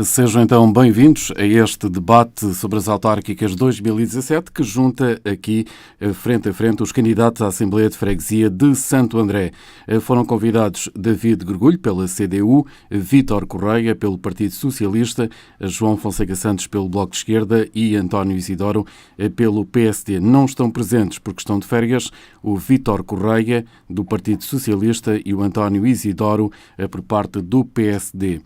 Sejam então bem-vindos a este debate sobre as autárquicas 2017 que junta aqui frente a frente os candidatos à Assembleia de Freguesia de Santo André. Foram convidados David Gorgulho pela CDU, Vítor Correia pelo Partido Socialista, João Fonseca Santos pelo Bloco de Esquerda e António Isidoro pelo PSD. Não estão presentes porque estão de férias o Vítor Correia do Partido Socialista e o António Isidoro por parte do PSD.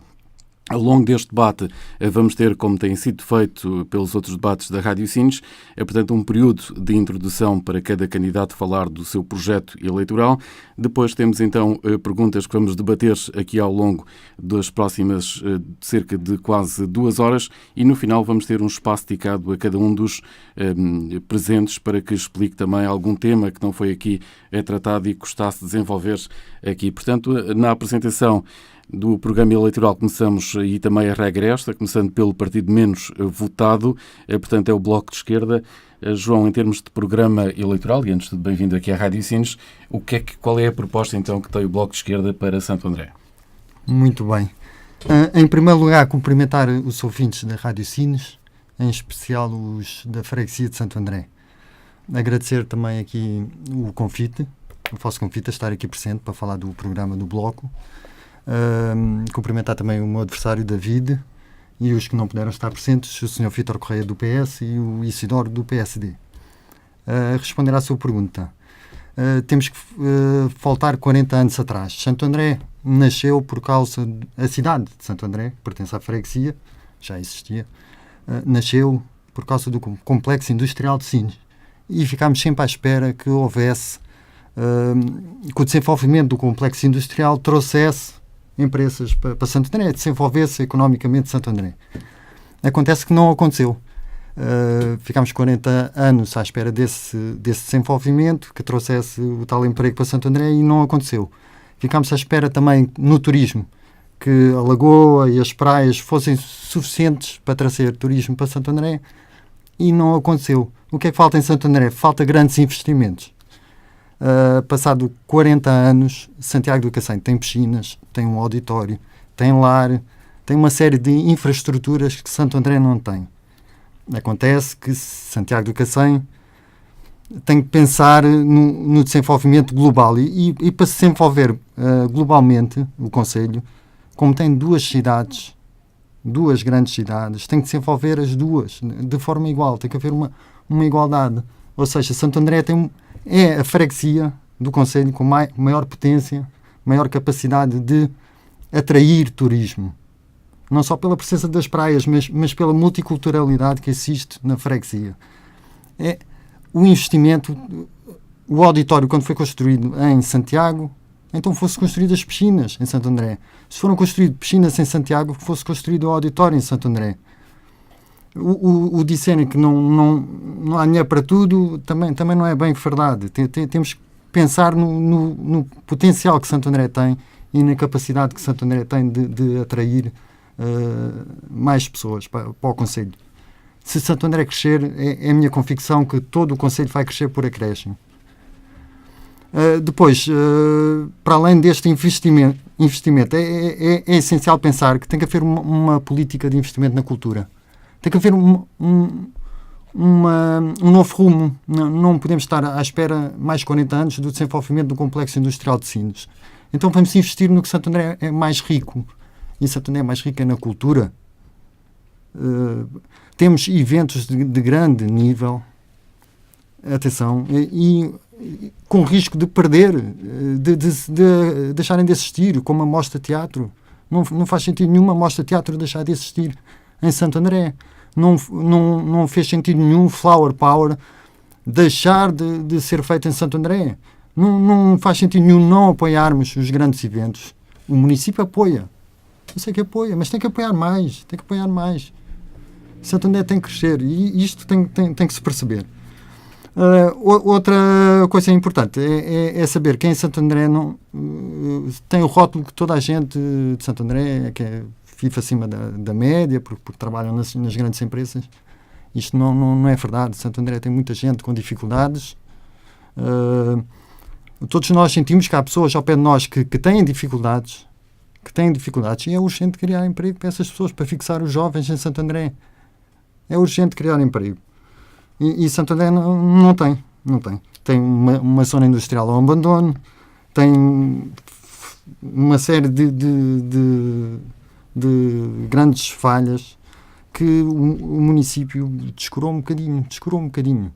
Ao longo deste debate vamos ter, como tem sido feito pelos outros debates da Rádio Sines, portanto um período de introdução para cada candidato falar do seu projeto eleitoral. Depois temos então perguntas que vamos debater aqui ao longo das próximas cerca de quase 2 horas e no final vamos ter um espaço dedicado a cada um dos presentes para que explique também algum tema que não foi aqui tratado e gostasse de desenvolver aqui. Portanto, na apresentação do programa eleitoral começamos, e também a regra esta, começando pelo partido menos votado, portanto é o Bloco de Esquerda. João, em termos de programa eleitoral, e antes de bem-vindo aqui à Rádio Sines, qual é a proposta então que tem o Bloco de Esquerda para Santo André? Muito bem. Em primeiro lugar, cumprimentar os ouvintes da Rádio Sines, em especial os da Freguesia de Santo André. Agradecer também aqui o vosso convite a estar aqui presente para falar do programa do Bloco. Cumprimentar também o meu adversário David e os que não puderam estar presentes, o Sr. Vítor Correia do PS e o Isidoro do PSD. Responder à sua pergunta, temos que voltar 40 anos atrás. Santo André nasceu por causa a cidade de Santo André, que pertence à freguesia, já existia, nasceu por causa do complexo industrial de Sines e ficámos sempre à espera que houvesse que o desenvolvimento do complexo industrial trouxesse empresas para Santo André, desenvolvesse economicamente Santo André. Acontece que não aconteceu. Ficámos 40 anos à espera desse desenvolvimento que trouxesse o tal emprego para Santo André e não aconteceu. Ficámos à espera também no turismo, que a lagoa e as praias fossem suficientes para trazer turismo para Santo André e não aconteceu. O que é que falta em Santo André? Falta grandes investimentos. Passado 40 anos, Santiago do Cacém tem piscinas, tem um auditório, tem lar, tem uma série de infraestruturas que Santo André não tem. Acontece que Santiago do Cacém tem que pensar no desenvolvimento global e para se desenvolver globalmente, o Conselho, como tem duas grandes cidades, tem que desenvolver as duas de forma igual, tem que haver uma igualdade. Ou seja, Santo André é a freguesia do Conselho com maior potência, maior capacidade de atrair turismo. Não só pela presença das praias, mas pela multiculturalidade que existe na freguesia. O investimento, o auditório, quando foi construído em Santiago, então fosse construídas piscinas em Santo André. Se foram construídas piscinas em Santiago, fosse construído o auditório em Santo André. O disserem que não há dinheiro para tudo também não é bem verdade. Temos que pensar no potencial que Santo André tem e na capacidade que Santo André tem de atrair mais pessoas para o Conselho. Se Santo André crescer, é a minha convicção que todo o Conselho vai crescer por acréscimo. Depois, para além deste investimento é essencial pensar que tem que haver uma política de investimento na cultura. Tem que haver um novo rumo. Não podemos estar à espera mais 40 anos do desenvolvimento do complexo industrial de Sines. Então vamos investir no que Santo André é mais rico. E Santo André é mais rico na cultura. Temos eventos de grande nível, atenção, e com risco de perder, de deixarem de existir, como a Mostra Teatro. Não faz sentido nenhuma Mostra Teatro deixar de existir em Santo André. Não fez sentido nenhum Flower Power deixar de ser feito em Santo André. Não faz sentido nenhum não apoiarmos os grandes eventos. O município apoia. Eu sei que apoia, mas tem que apoiar mais. Santo André tem que crescer e isto tem que se perceber. Outra coisa importante é saber quem em Santo André tem o rótulo que toda a gente de Santo André que vive acima da média porque trabalham nas grandes empresas. Isto não é verdade. Santo André tem muita gente com dificuldades. Todos nós sentimos que há pessoas ao pé de nós que têm dificuldades, que têm dificuldades, e é urgente criar emprego para essas pessoas, para fixar os jovens em Santo André. É urgente criar emprego. E Santo André não tem. Tem uma zona industrial ao abandono, tem uma série de grandes falhas que o município descurou um bocadinho.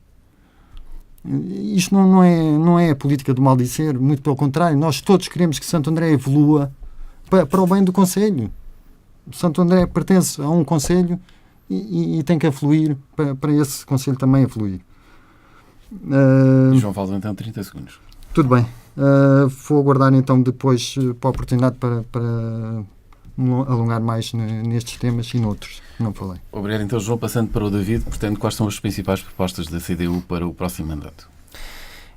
Isto não é a política do maldizer, muito pelo contrário, nós todos queremos que Santo André evolua para o bem do concelho. Santo André pertence a um concelho e tem que afluir para esse concelho também afluir. João, faltam então 30 segundos. Tudo bem. Vou aguardar então depois para a oportunidade para alongar mais nestes temas e noutros que não falei. Obrigado. Então, João, passando para o David, portanto, quais são as principais propostas da CDU para o próximo mandato?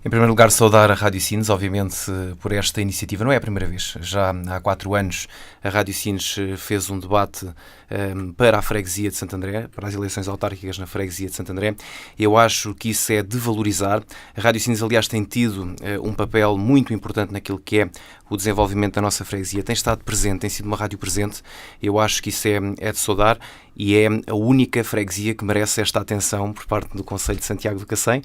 Em primeiro lugar, saudar a Rádio Sines, obviamente, por esta iniciativa. Não é a primeira vez. Já há 4 anos a Rádio Sines fez um debate para a freguesia de Santo André, para as eleições autárquicas na freguesia de Santo André. Eu acho que isso é de valorizar. A Rádio Sines, aliás, tem tido um papel muito importante naquilo que é o desenvolvimento da nossa freguesia. Tem estado presente, tem sido uma rádio presente. Eu acho que isso é de saudar e é a única freguesia que merece esta atenção por parte do Concelho de Santiago do Cacém.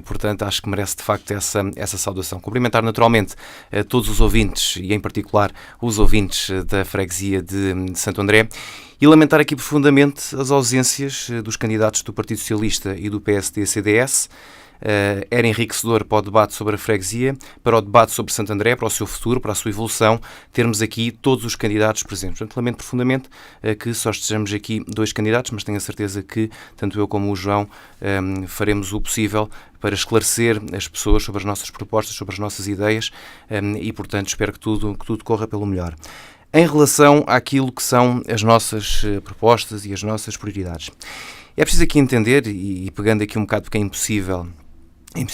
Portanto, acho que merece de facto essa saudação. Cumprimentar naturalmente todos os ouvintes e em particular os ouvintes da freguesia de Santo André e lamentar aqui profundamente as ausências dos candidatos do Partido Socialista e do PSD-CDS. Era enriquecedor para o debate sobre a freguesia, para o debate sobre Santo André, para o seu futuro, para a sua evolução, termos aqui todos os candidatos presentes. Portanto, lamento profundamente que só estejamos aqui 2 candidatos, mas tenho a certeza que, tanto eu como o João, faremos o possível para esclarecer as pessoas sobre as nossas propostas, sobre as nossas ideias e, portanto, espero que tudo corra pelo melhor. Em relação àquilo que são as nossas propostas e as nossas prioridades, é preciso aqui entender, e pegando aqui um bocado porque é impossível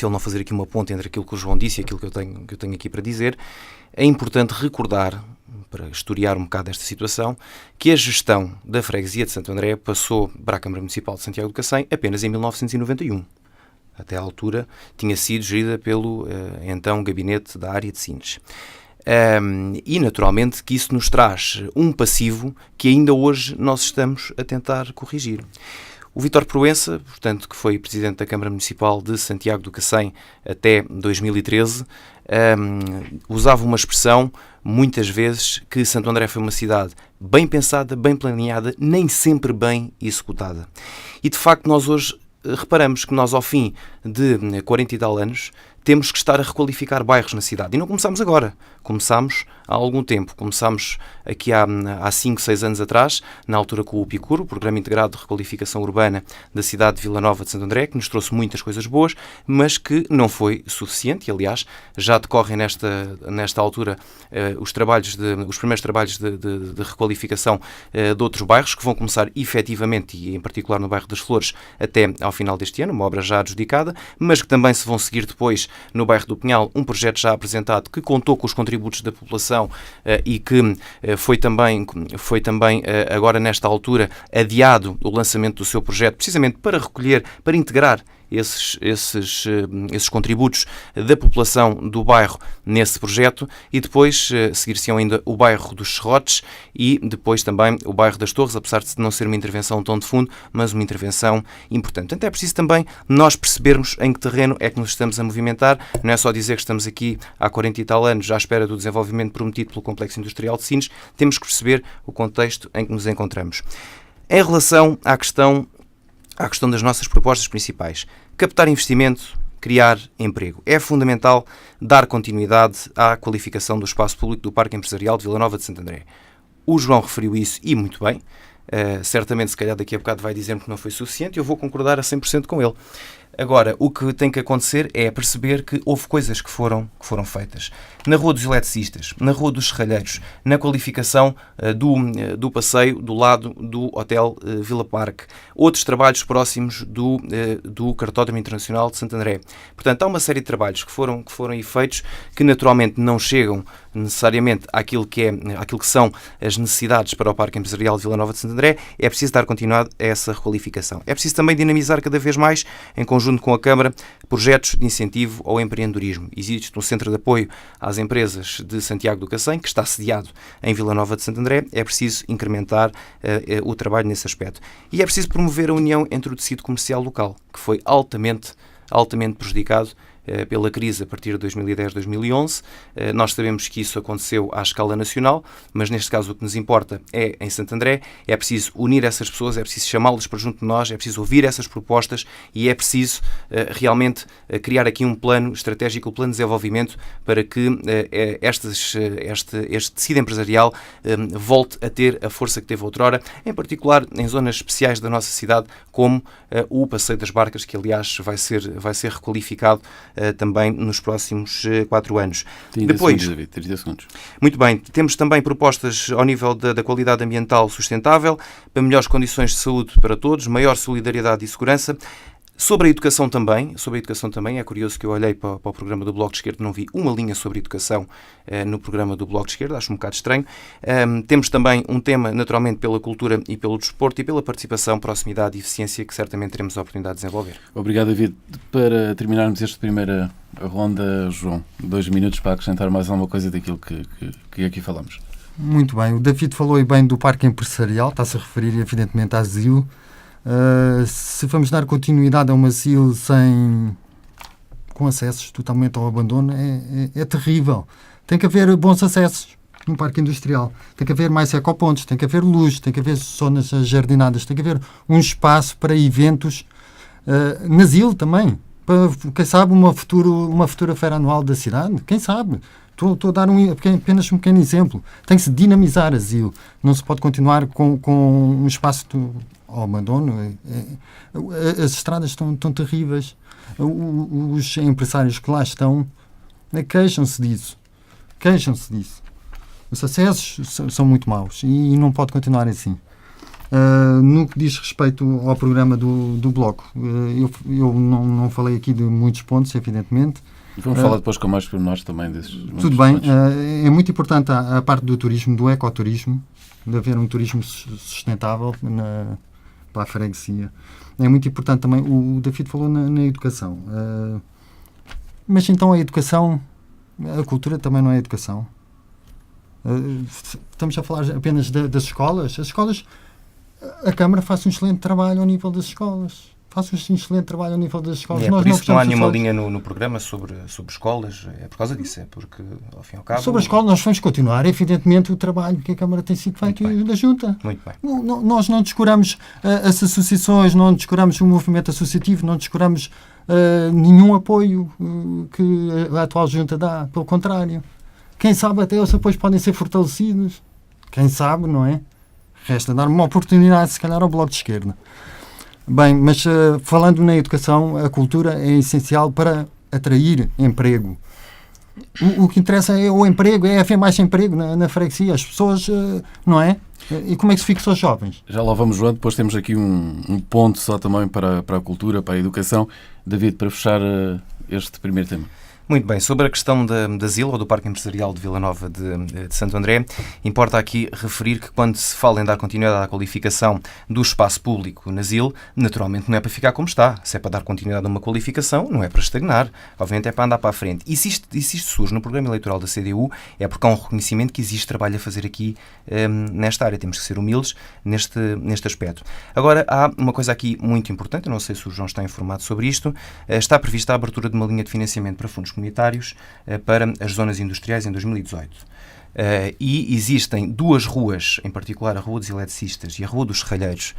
não fazer aqui uma ponte entre aquilo que o João disse e aquilo que eu tenho aqui para dizer, é importante recordar, para historiar um bocado esta situação, que a gestão da freguesia de Santo André passou para a Câmara Municipal de Santiago do Cacém apenas em 1991. Até à altura tinha sido gerida pelo então Gabinete da Área de Sines. E naturalmente que isso nos traz um passivo que ainda hoje nós estamos a tentar corrigir. O Vítor Proença, portanto, que foi Presidente da Câmara Municipal de Santiago do Cacém até 2013, usava uma expressão, muitas vezes, que Santo André foi uma cidade bem pensada, bem planeada, nem sempre bem executada. E, de facto, nós hoje reparamos que nós, ao fim de 40 e tal anos, temos que estar a requalificar bairros na cidade. E não começamos agora. Começámos há algum tempo. Começámos aqui há 5, 6 anos atrás, na altura com o PICUR, o Programa Integrado de Requalificação Urbana da cidade de Vila Nova de Santo André, que nos trouxe muitas coisas boas, mas que não foi suficiente. E, aliás, já decorrem nesta altura os primeiros trabalhos de requalificação de outros bairros, que vão começar efetivamente, e em particular no bairro das Flores, até ao final deste ano, uma obra já adjudicada, mas que também se vão seguir depois no bairro do Pinhal, um projeto já apresentado que contou com os contributos da população e que foi também agora nesta altura adiado o lançamento do seu projeto, precisamente para recolher, para integrar esses contributos da população do bairro nesse projeto e depois seguir-se-ão ainda o bairro dos Serrotes e depois também o bairro das Torres, apesar de não ser uma intervenção tão de fundo, mas uma intervenção importante. Portanto, é preciso também nós percebermos em que terreno é que nos estamos a movimentar, não é só dizer que estamos aqui há 40 e tal anos à espera do desenvolvimento prometido pelo Complexo Industrial de Sines, temos que perceber o contexto em que nos encontramos. Em relação à questão das nossas propostas principais, captar investimento, criar emprego. É fundamental dar continuidade à qualificação do espaço público do Parque Empresarial de Vila Nova de Santo André. O João referiu isso e muito bem. Certamente, se calhar daqui a bocado vai dizer-me que não foi suficiente, eu vou concordar a 100% com ele. Agora, o que tem que acontecer é perceber que houve coisas que foram feitas. Na Rua dos Eletricistas, na Rua dos Serralheiros, na qualificação do passeio do lado do Hotel Vila Parque, outros trabalhos próximos do Cartódromo Internacional de Santo André. Portanto, há uma série de trabalhos que foram feitos que naturalmente não chegam necessariamente àquilo que são as necessidades para o Parque Empresarial de Vila Nova de Santo André. É preciso dar continuidade a essa requalificação. É preciso também dinamizar cada vez mais, em conjunto conjunto com a Câmara, projetos de incentivo ao empreendedorismo. Existe um centro de apoio às empresas de Santiago do Cacém, que está sediado em Vila Nova de Santo André. É preciso incrementar o trabalho nesse aspecto. E é preciso promover a união entre o tecido comercial local, que foi altamente prejudicado pela crise a partir de 2010-2011. Nós sabemos que isso aconteceu à escala nacional, mas neste caso o que nos importa é em Santo André. É preciso unir essas pessoas, é preciso chamá-las para junto de nós, é preciso ouvir essas propostas e é preciso realmente criar aqui um plano estratégico, um plano de desenvolvimento para que este tecido empresarial volte a ter a força que teve outrora, em particular em zonas especiais da nossa cidade, como o Passeio das Barcas, que aliás vai ser requalificado também nos próximos 4 anos. 30 segundos, David, 30 segundos. Muito bem, temos também propostas ao nível da qualidade ambiental sustentável, para melhores condições de saúde para todos, maior solidariedade e segurança. Sobre a educação também, é curioso que eu olhei para o programa do Bloco de Esquerda e não vi uma linha sobre educação no programa do Bloco de Esquerda, acho um bocado estranho. Temos também um tema, naturalmente, pela cultura e pelo desporto e pela participação, proximidade e eficiência, que certamente teremos a oportunidade de desenvolver. Obrigado, David. Para terminarmos esta primeira ronda, João, 2 minutos para acrescentar mais alguma coisa daquilo que aqui falamos. Muito bem, o David falou aí bem do parque empresarial, está-se a referir evidentemente à ZIL. Se vamos dar continuidade a uma asilo com acessos totalmente ao abandono, é terrível. Tem que haver bons acessos no parque industrial, tem que haver mais ecopontos, tem que haver luz, tem que haver zonas jardinadas, tem que haver um espaço para eventos na asilo também, para, quem sabe, uma futura feira anual da cidade, quem sabe. Estou a dar apenas um pequeno exemplo. Tem que se dinamizar asilo. Não se pode continuar com um espaço ao abandono. As estradas estão terríveis. Os empresários que lá estão queixam-se disso. Os acessos são muito maus e não pode continuar assim. No que diz respeito ao programa do Bloco, eu não falei aqui de muitos pontos, evidentemente. Vamos falar depois com mais pormenores também desses. Tudo bem. É muito importante a parte do turismo, do ecoturismo, de haver um turismo sustentável para a freguesia. É muito importante também, o David falou na educação. Mas então a educação, a cultura também não é educação. Estamos a falar apenas das escolas. As escolas, a Câmara faz um excelente trabalho ao nível das escolas. É por isso que não há nenhuma linha no programa sobre escolas, é por causa disso, é porque, ao fim e ao cabo... Sobre a escola nós vamos continuar, evidentemente, o trabalho que a Câmara tem sido feito e da Junta. Muito bem. Nós não descuramos as associações, não descuramos o movimento associativo, não descuramos nenhum apoio que a atual Junta dá, pelo contrário. Quem sabe até os apoios podem ser fortalecidos, quem sabe, não é? Resta dar uma oportunidade, se calhar, ao Bloco de Esquerda. Bem, mas falando na educação, a cultura é essencial para atrair emprego. O que interessa é o emprego, é haver mais emprego na freguesia. As pessoas, não é? E como é que se fixa os jovens? Já lá vamos, João. Depois temos aqui um ponto só também para a cultura, para a educação. David, para fechar este primeiro tema. Muito bem, sobre a questão da ZIL, ou do Parque Empresarial de Vila Nova de Santo André, importa aqui referir que quando se fala em dar continuidade à qualificação do espaço público na ZIL, naturalmente não é para ficar como está. Se é para dar continuidade a uma qualificação, não é para estagnar. Obviamente é para andar para a frente. E se isto surge no programa eleitoral da CDU, é porque há um reconhecimento que existe trabalho a fazer aqui nesta área. Temos que ser humildes neste aspecto. Agora, há uma coisa aqui muito importante, eu não sei se o João está informado sobre isto, está prevista a abertura de uma linha de financiamento para fundos comunitários para as zonas industriais em 2018. E existem 2 ruas, em particular a Rua dos Eletricistas e a Rua dos Serralheiros,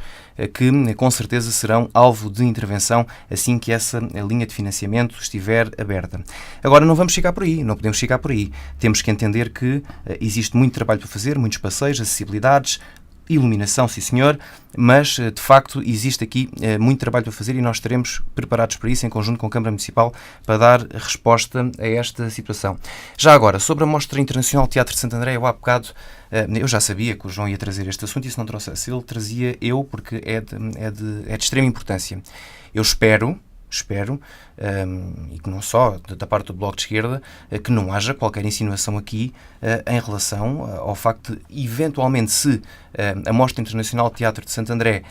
que com certeza serão alvo de intervenção assim que essa linha de financiamento estiver aberta. Agora, não vamos ficar por aí, não podemos ficar por aí. Temos que entender que existe muito trabalho para fazer, muitos passeios, acessibilidades, iluminação, sim senhor, mas de facto existe aqui muito trabalho para fazer e nós estaremos preparados para isso em conjunto com a Câmara Municipal para dar resposta a esta situação. Já agora, sobre a Mostra Internacional Teatro de Santo André, eu há bocado, eu já sabia que o João ia trazer este assunto e se não trouxesse ele, trazia eu porque é de extrema importância. Eu espero e que não só da parte do Bloco de Esquerda, que não haja qualquer insinuação aqui em relação ao facto de, eventualmente, se a Mostra Internacional de Teatro de Santo André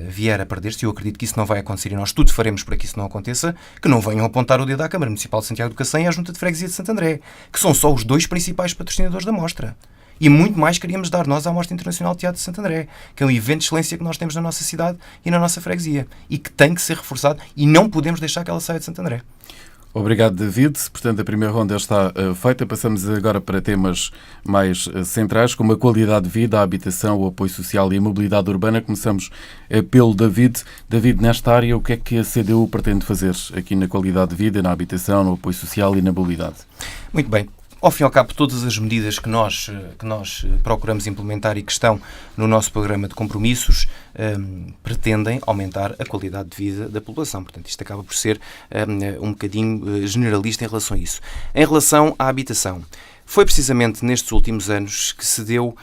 vier a perder-se, eu acredito que isso não vai acontecer e nós tudo faremos para que isso não aconteça, que não venham apontar o dedo à Câmara Municipal de Santiago do Cacém e à Junta de Freguesia de Santo André, que são só os dois principais patrocinadores da Mostra. E muito mais queríamos dar nós à Mostra Internacional de Teatro de Santo André, que é um evento de excelência que nós temos na nossa cidade e na nossa freguesia, e que tem que ser reforçado e não podemos deixar que ela saia de Santo André. Obrigado, David. Portanto, a primeira ronda está feita. Passamos agora para temas mais centrais, como a qualidade de vida, a habitação, o apoio social e a mobilidade urbana. Começamos pelo David. David, nesta área, o que é que a CDU pretende fazer aqui na qualidade de vida, na habitação, no apoio social e na mobilidade? Muito bem. Ao fim e ao cabo, todas as medidas que nós procuramos implementar e que estão no nosso programa de compromissos pretendem aumentar a qualidade de vida da população. Portanto, isto acaba por ser um bocadinho generalista em relação a isso. Em relação à habitação, foi precisamente nestes últimos anos que se deu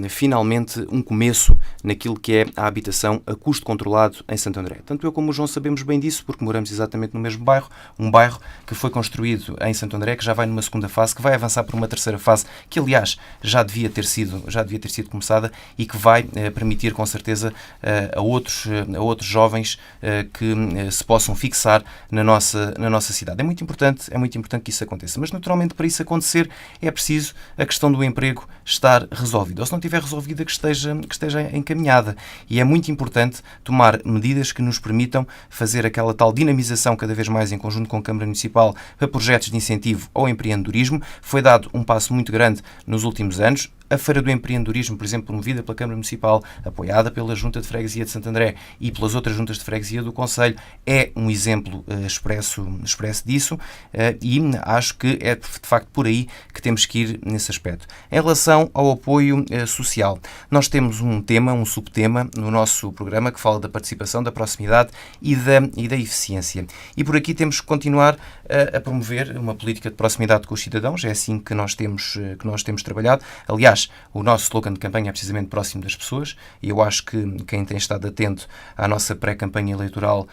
finalmente um começo naquilo que é a habitação a custo controlado em Santo André. Tanto eu como o João sabemos bem disso, porque moramos exatamente no mesmo bairro, um bairro que foi construído em Santo André, que já vai numa segunda fase, que vai avançar para uma terceira fase, que aliás já devia ter sido começada e que vai permitir com certeza a outros jovens que se possam fixar na nossa cidade. É muito importante que isso aconteça, mas naturalmente para isso acontecer é preciso a questão do emprego estar resolvida. Ou se não estiver resolvida, que esteja encaminhada. E é muito importante tomar medidas que nos permitam fazer aquela tal dinamização cada vez mais em conjunto com a Câmara Municipal para projetos de incentivo ao empreendedorismo. Foi dado um passo muito grande nos últimos anos. A Feira do Empreendedorismo, por exemplo, promovida pela Câmara Municipal, apoiada pela Junta de Freguesia de Santo André e pelas outras juntas de freguesia do Concelho, é um exemplo expresso disso e acho que é de facto por aí que temos que ir nesse aspecto. Em relação ao apoio social, nós temos um subtema no nosso programa que fala da participação, da proximidade e da eficiência. E por aqui temos que continuar a promover uma política de proximidade com os cidadãos, é assim que nós temos trabalhado. Aliás, o nosso slogan de campanha é precisamente próximo das pessoas e eu acho que quem tem estado atento à nossa pré-campanha eleitoral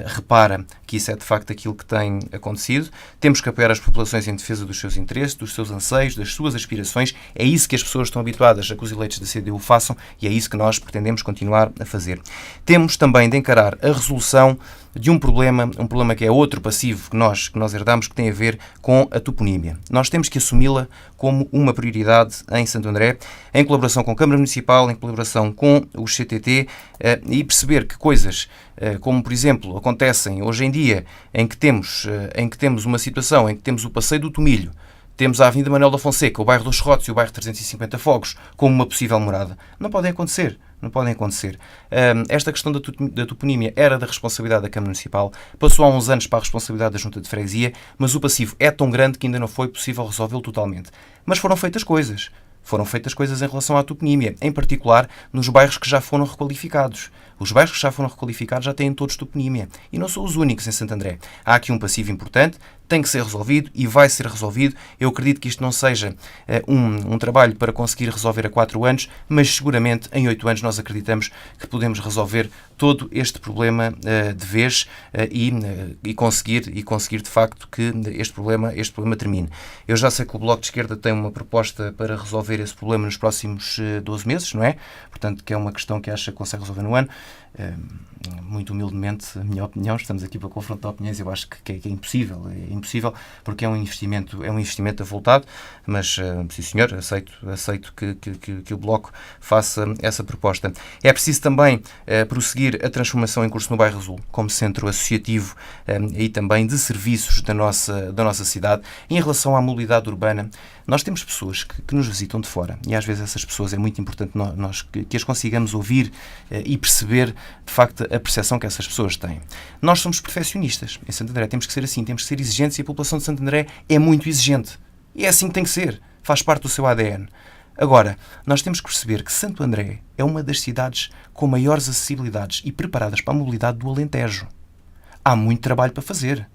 repara que isso é de facto aquilo que tem acontecido. Temos que apoiar as populações em defesa dos seus interesses, dos seus anseios, das suas aspirações. É isso que as pessoas estão habituadas a que os eleitos da CDU façam e é isso que nós pretendemos continuar a fazer. Temos também de encarar a resolução de um problema que é outro passivo que nós herdamos, que tem a ver com a toponímia. Nós temos que assumi-la como uma prioridade em Santo André, em colaboração com a Câmara Municipal, em colaboração com o CTT e perceber que coisas como, por exemplo, acontecem hoje em dia, em que temos uma situação em que temos o Passeio do Tomilho, temos a Avenida Manuel da Fonseca, o bairro dos Serrotes e o bairro 350 Fogos como uma possível morada. Não podem acontecer. Esta questão da toponímia era da responsabilidade da Câmara Municipal, passou há uns anos para a responsabilidade da Junta de Freguesia, mas o passivo é tão grande que ainda não foi possível resolvê-lo totalmente. Mas foram feitas coisas em relação à toponímia, em particular nos bairros que já foram requalificados. Os bairros que já foram requalificados já têm todos toponímia e não são os únicos em Santo André. Há aqui um passivo importante, tem que ser resolvido e vai ser resolvido. Eu acredito que isto não seja um trabalho para conseguir resolver a 4 anos, mas seguramente em 8 anos nós acreditamos que podemos resolver todo este problema de vez e conseguir de facto que este problema termine. Eu já sei que o Bloco de Esquerda tem uma proposta para resolver esse problema nos próximos 12 meses, não é? Portanto, que é uma questão que acha que consegue resolver no ano. Muito humildemente, a minha opinião, estamos aqui para confrontar opiniões, eu acho que é impossível, porque é um investimento avultado, mas sim senhor, aceito que o Bloco faça essa proposta. É preciso também prosseguir a transformação em curso no Bairro Azul, como centro associativo e também de serviços da nossa cidade. Em relação à mobilidade urbana, nós temos pessoas que nos visitam de fora e às vezes essas pessoas é muito importante nós que as consigamos ouvir e perceber de facto a percepção que essas pessoas têm. Nós somos perfeccionistas em Santo André, temos que ser assim, temos que ser exigentes e a população de Santo André é muito exigente. E é assim que tem que ser, faz parte do seu ADN. Agora, nós temos que perceber que Santo André é uma das cidades com maiores acessibilidades e preparadas para a mobilidade do Alentejo. Há muito trabalho para fazer,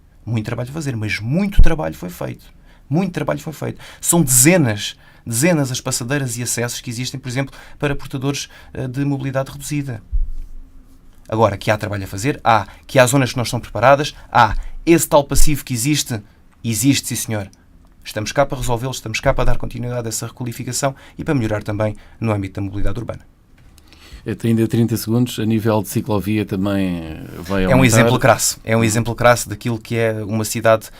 mas muito trabalho foi feito. São dezenas as passadeiras e acessos que existem, por exemplo, para portadores de mobilidade reduzida. Agora, que há trabalho a fazer, que há zonas que não estão preparadas, esse tal passivo que existe, sim senhor. Estamos cá para resolvê-lo, estamos cá para dar continuidade a essa requalificação e para melhorar também no âmbito da mobilidade urbana. Tem ainda 30 segundos. A nível de ciclovia também vai aumentar. É um exemplo crasso daquilo que é uma cidade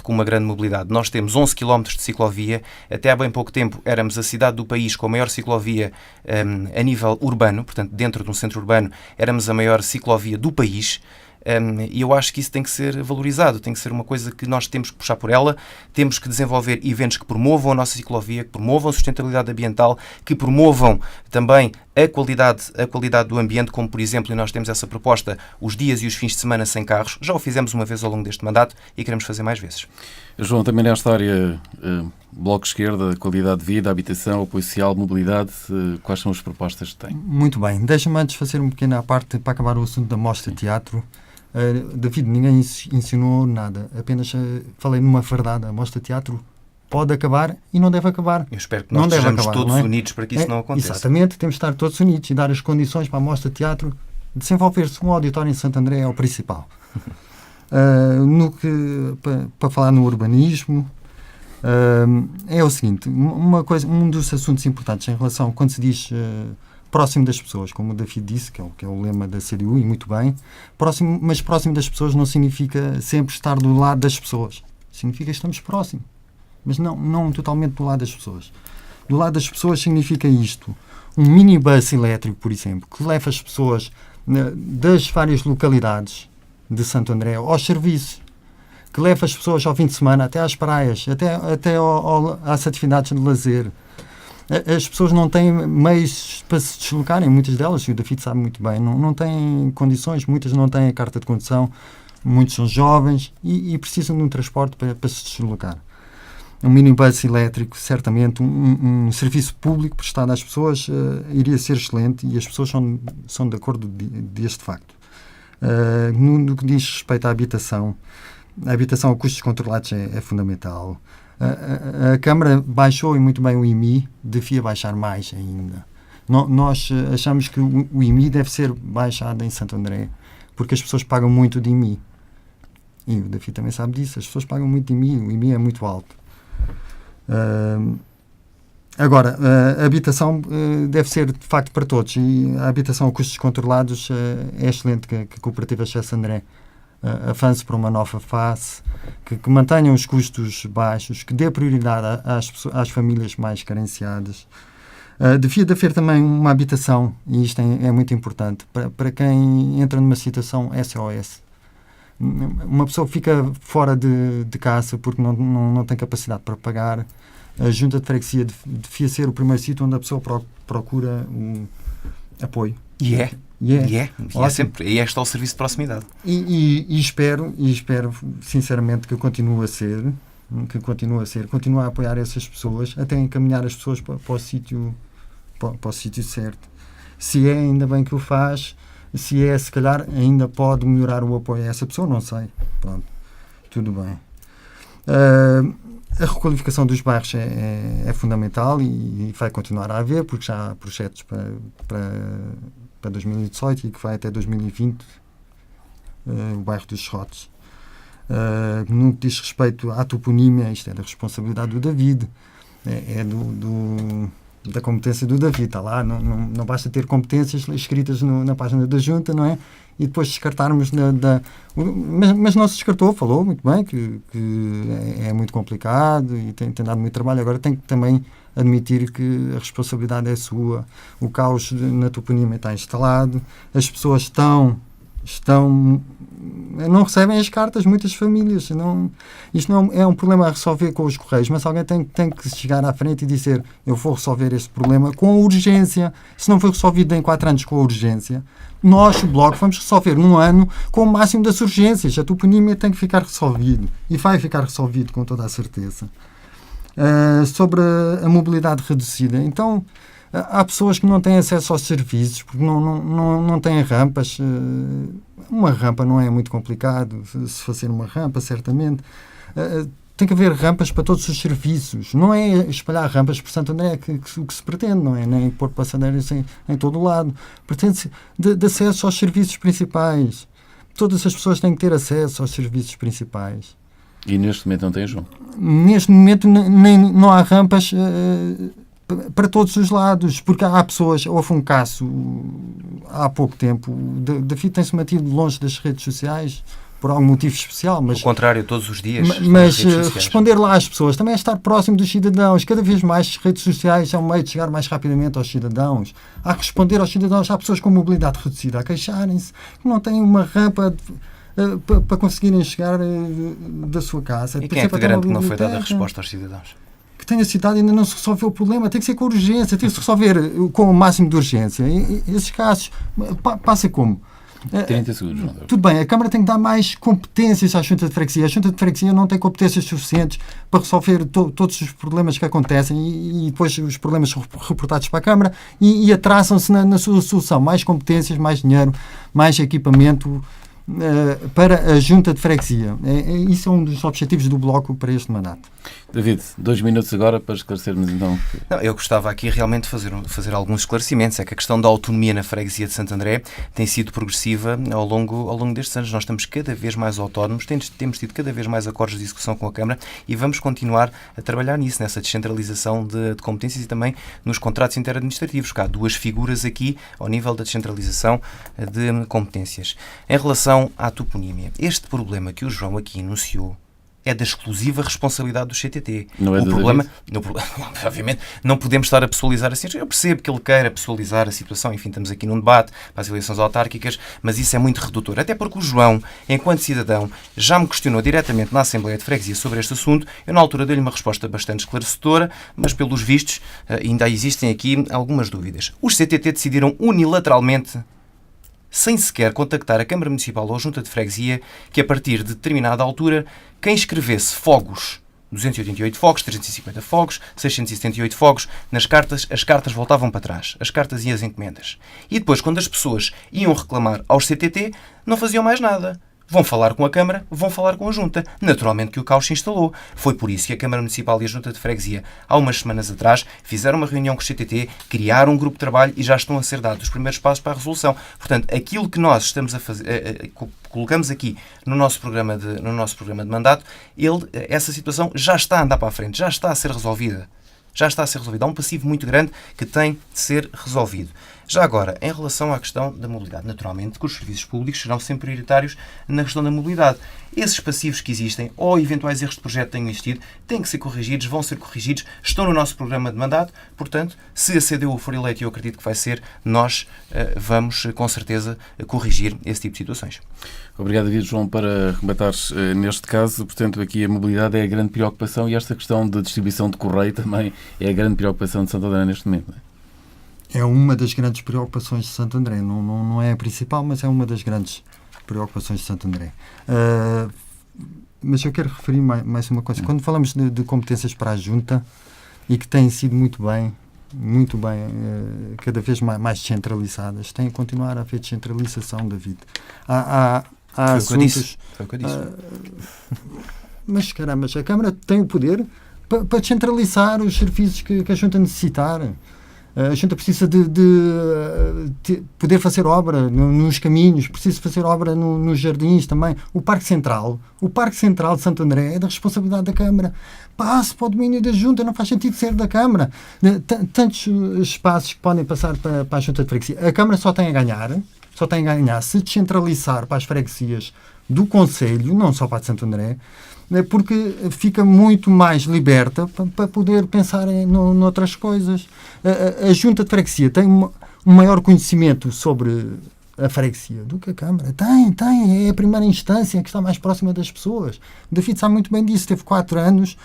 com uma grande mobilidade. Nós temos 11 km de ciclovia. Até há bem pouco tempo éramos a cidade do país com a maior ciclovia a nível urbano, portanto, dentro de um centro urbano, éramos a maior ciclovia do país. E eu acho que isso tem que ser valorizado, tem que ser uma coisa que nós temos que puxar por ela, temos que desenvolver eventos que promovam a nossa ciclovia, que promovam a sustentabilidade ambiental, que promovam também a qualidade do ambiente, como por exemplo, e nós temos essa proposta, os dias e os fins de semana sem carros. Já o fizemos uma vez ao longo deste mandato e queremos fazer mais vezes. João, também nesta área, Bloco Esquerda, qualidade de vida, habitação, apoio social, mobilidade, quais são as propostas que tem? Muito bem. Deixa-me antes fazer uma pequena parte para acabar o assunto da Mostra de Teatro. David, ninguém ensinou nada, apenas falei numa verdade. A Mostra de Teatro pode acabar e não deve acabar. Eu espero que nós estejamos todos unidos para que isso não aconteça. Exatamente, temos de estar todos unidos e dar as condições para a Mostra de Teatro desenvolver-se. Um auditório em Santo André é o principal. Para falar no urbanismo, é o seguinte, um dos assuntos importantes em relação, quando se diz próximo das pessoas, como o David disse, que é o lema da CDU, e muito bem, mas próximo das pessoas não significa sempre estar do lado das pessoas. Significa que estamos próximos, mas não totalmente do lado das pessoas. Do lado das pessoas significa isto. Um minibus elétrico, por exemplo, que leva as pessoas das várias localidades de Santo André aos serviços, que leva as pessoas ao fim de semana até às praias, até às atividades de lazer. As pessoas não têm meios para se deslocarem, muitas delas, e o David sabe muito bem, não têm condições, muitas não têm a carta de condução, muitos são jovens e precisam de um transporte para se deslocar. Um minibus elétrico, certamente, um serviço público prestado às pessoas iria ser excelente e as pessoas são de acordo deste facto. No que diz respeito à habitação, a custos controlados é fundamental. A Câmara baixou e muito bem o IMI, devia baixar mais ainda. Nós achamos que o IMI deve ser baixado em Santo André, porque as pessoas pagam muito de IMI. E o David também sabe disso, as pessoas pagam muito de IMI, o IMI é muito alto. Agora, a habitação deve ser de facto para todos, e a habitação a custos controlados é excelente que a Cooperativa Excesso André avance para uma nova face, que mantenham os custos baixos, que dê prioridade às famílias mais carenciadas. Devia de haver também uma habitação, e isto é muito importante, para quem entra numa situação SOS. Uma pessoa fica fora de casa porque não tem capacidade para pagar. A Junta de Freguesia devia ser o primeiro sítio onde a pessoa procura um apoio. E aí está o serviço de proximidade. E espero sinceramente que continue a apoiar essas pessoas, até encaminhar as pessoas para o sítio certo. Se é, ainda bem que o faz. Se é, se calhar ainda pode melhorar o apoio a essa pessoa, não sei. Pronto, tudo bem. A requalificação dos bairros é fundamental e vai continuar a haver, porque já há projetos para 2018 e que vai até 2020, o bairro dos Serrotes. No que diz respeito à toponímia, isto é da responsabilidade do David, da competência do David, está lá, não basta ter competências escritas na página da Junta, não é? E depois descartarmos mas não se descartou, falou muito bem que é muito complicado e tem dado muito trabalho. Agora tem que também admitir que a responsabilidade é sua. O caos na toponímia está instalado, as pessoas não recebem as cartas, muitas famílias. Isto não é um problema a resolver com os Correios, mas alguém tem que chegar à frente e dizer: eu vou resolver este problema com urgência. Se não foi resolvido em 4 anos com urgência, nós, o Bloco, vamos resolver num ano com o máximo das urgências. A toponímia tem que ficar resolvido e vai ficar resolvido com toda a certeza. Sobre a mobilidade reduzida, então há pessoas que não têm acesso aos serviços porque não têm rampas. Uma rampa não é muito complicado, se fazer uma rampa, certamente. tem que haver rampas para todos os serviços. Não é espalhar rampas por Santo André o que se pretende, não é? Nem pôr passadeiras em todo o lado. Pretende-se de acesso aos serviços principais. Todas as pessoas têm que ter acesso aos serviços principais. E neste momento não tem, João? Neste momento não há rampas para todos os lados, porque há pessoas, houve um caso há pouco tempo, David tem-se mantido longe das redes sociais por algum motivo especial, mas... Ao contrário, todos os dias. Mas responder lá às pessoas também é estar próximo dos cidadãos. Cada vez mais as redes sociais é um meio de chegar mais rapidamente aos cidadãos. Há que responder aos cidadãos. Há pessoas com mobilidade reduzida a queixarem-se que não têm uma rampa para conseguirem chegar da sua casa. E quem é que garante que não foi dada a resposta aos cidadãos? Que tem a cidade ainda não se resolveu o problema. Tem que ser com urgência. Tem que se resolver com o máximo de urgência. E esses casos passa como? 30 segundos, João. Tudo bem, a Câmara tem que dar mais competências à Junta de Freguesia. A Junta de Freguesia não tem competências suficientes para resolver todos os problemas que acontecem e depois os problemas são reportados para a Câmara e atrasam-se na sua solução. Mais competências, mais dinheiro, mais equipamento para a Junta de Freguesia. Isso é um dos objetivos do Bloco para este mandato. David, 2 minutos agora para esclarecermos então. Não, eu gostava aqui realmente de fazer alguns esclarecimentos. É que a questão da autonomia na freguesia de Santo André tem sido progressiva ao longo destes anos. Nós estamos cada vez mais autónomos, temos tido cada vez mais acordos de execução com a Câmara e vamos continuar a trabalhar nisso, nessa descentralização de competências e também nos contratos interadministrativos, que há 2 figuras aqui ao nível da descentralização de competências. Em relação à toponímia, este problema que o João aqui enunciou é da exclusiva responsabilidade do CTT. Não é o problema, obviamente, não podemos estar a pessoalizar assim. Eu percebo que ele queira pessoalizar a situação, enfim, estamos aqui num debate para as eleições autárquicas, mas isso é muito redutor. Até porque o João, enquanto cidadão, já me questionou diretamente na Assembleia de Freguesia sobre este assunto. Eu, na altura, dei-lhe uma resposta bastante esclarecedora, mas, pelos vistos, ainda existem aqui algumas dúvidas. Os CTT decidiram unilateralmente, sem sequer contactar a Câmara Municipal ou a Junta de Freguesia, que a partir de determinada altura, quem escrevesse fogos, 288 fogos, 350 fogos, 678 fogos, nas cartas, as cartas voltavam para trás, as cartas e as encomendas. E depois, quando as pessoas iam reclamar aos CTT, não faziam mais nada. Vão falar com a Câmara, vão falar com a Junta. Naturalmente que o caos se instalou. Foi por isso que a Câmara Municipal e a Junta de Freguesia, há umas semanas atrás, fizeram uma reunião com o CTT, criaram um grupo de trabalho e já estão a ser dados os primeiros passos para a resolução. Portanto, aquilo que nós estamos a fazer, colocamos aqui no nosso programa de mandato, essa situação já está a andar para a frente, já está a ser resolvida. Há um passivo muito grande que tem de ser resolvido. Já agora, em relação à questão da mobilidade, naturalmente que os serviços públicos serão sempre prioritários na questão da mobilidade. Esses passivos que existem, ou eventuais erros de projeto que tenham existido, têm que ser corrigidos, vão ser corrigidos, estão no nosso programa de mandato, portanto, se a CDU for eleita, e eu acredito que vai ser, nós vamos, com certeza, corrigir esse tipo de situações. Obrigado, David. João, para rematar neste caso. Portanto, aqui a mobilidade é a grande preocupação e esta questão de distribuição de correio também é a grande preocupação de Santo André neste momento, não é? É uma das grandes preocupações de Santo André. Não é a principal, mas é uma das grandes preocupações de Santo André. Mas eu quero referir mais uma coisa. Quando falamos de competências para a Junta, e que têm sido muito bem, cada vez mais descentralizadas, tem a continuar a haver descentralização, David. Há assuntos... Foi o que eu disse. Mas, caramba, a Câmara tem o poder para descentralizar os serviços que a Junta necessitar. A Junta precisa de poder fazer obra nos caminhos, precisa fazer obra nos jardins também. O Parque Central de Santo André é da responsabilidade da Câmara. Passe para o domínio da Junta, não faz sentido ser da Câmara. Tantos espaços que podem passar para a Junta de Freguesia. A Câmara só tem a ganhar se descentralizar para as freguesias do Conselho, não só para a de Santo André, porque fica muito mais liberta para poder pensar noutras coisas. A Junta de Freguesia tem um maior conhecimento sobre a freguesia do que a Câmara. Tem. É a primeira instância que está mais próxima das pessoas. O David sabe muito bem disso. Teve 4 anos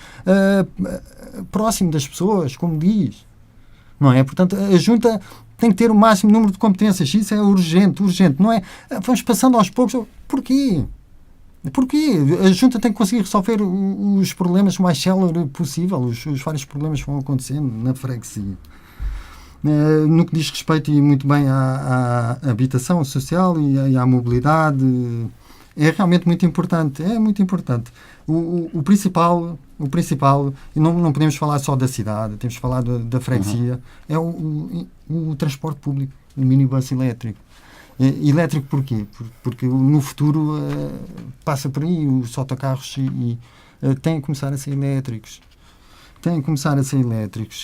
próximo das pessoas, como diz. Não é? Portanto, a Junta tem que ter o máximo número de competências. Isso é urgente. Não é? Vamos passando aos poucos. Porquê? A Junta tem que conseguir resolver os problemas o mais célere possível, os vários problemas que vão acontecendo na freguesia. No que diz respeito e muito bem à habitação social e à mobilidade, É realmente muito importante. É muito importante. O principal, e não podemos falar só da cidade, temos que falar da freguesia, é o transporte público, o minibus elétrico. Elétrico porquê? Porque no futuro passa por aí os autocarros têm que começar a ser elétricos.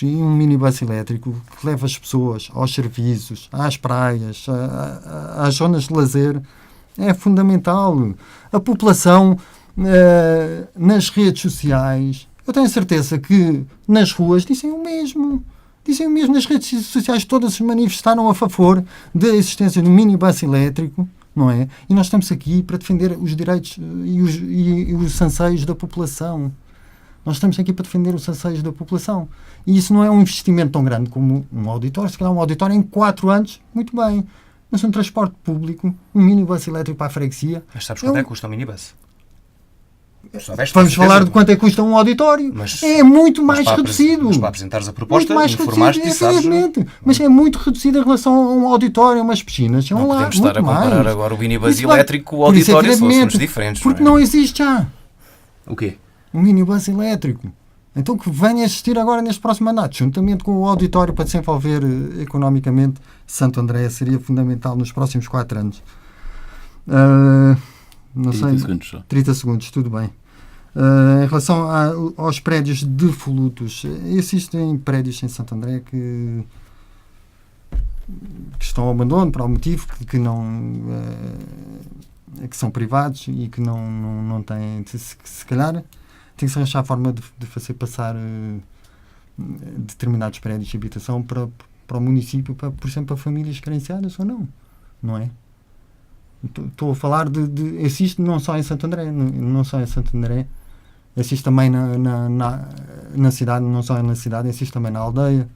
E um minibus elétrico que leva as pessoas aos serviços, às praias, às zonas de lazer, é fundamental. A população nas redes sociais, eu tenho certeza que nas ruas dizem o mesmo. Nas redes sociais todas se manifestaram a favor da existência de um minibus elétrico, não é? E nós estamos aqui para defender os direitos e os anseios da população. E isso não é um investimento tão grande como um auditório. Se calhar um auditório em 4 anos, muito bem. Mas um transporte público, um minibus elétrico para a freguesia... Mas sabes quanto é que custa um minibus? Vamos falar de quanto é que custa um auditório. É muito mais reduzido. Mas para apresentares a proposta, informaste e sabes... Mas é muito reduzido em relação a um auditório, a umas piscinas. Não podemos estar a comparar agora o minibus elétrico com o auditório, são assuntos diferentes. Porque não existe já. O quê? Um minibus elétrico. Então que venha assistir agora neste próximo mandato, juntamente com o auditório para desenvolver economicamente Santo André, seria fundamental nos próximos 4 anos. Não 30 sei, segundos só. 30 segundos, tudo bem. Em relação aos prédios devolutos, existem prédios em Santo André que estão ao abandono por algum motivo, que são privados e que não têm, se calhar tem que se arranjar a forma de fazer passar determinados prédios de habitação para o município, por exemplo, para famílias carenciadas ou não é? Estou a falar existe não só em Santo André, existe também na cidade, não só na cidade, existe também na aldeia,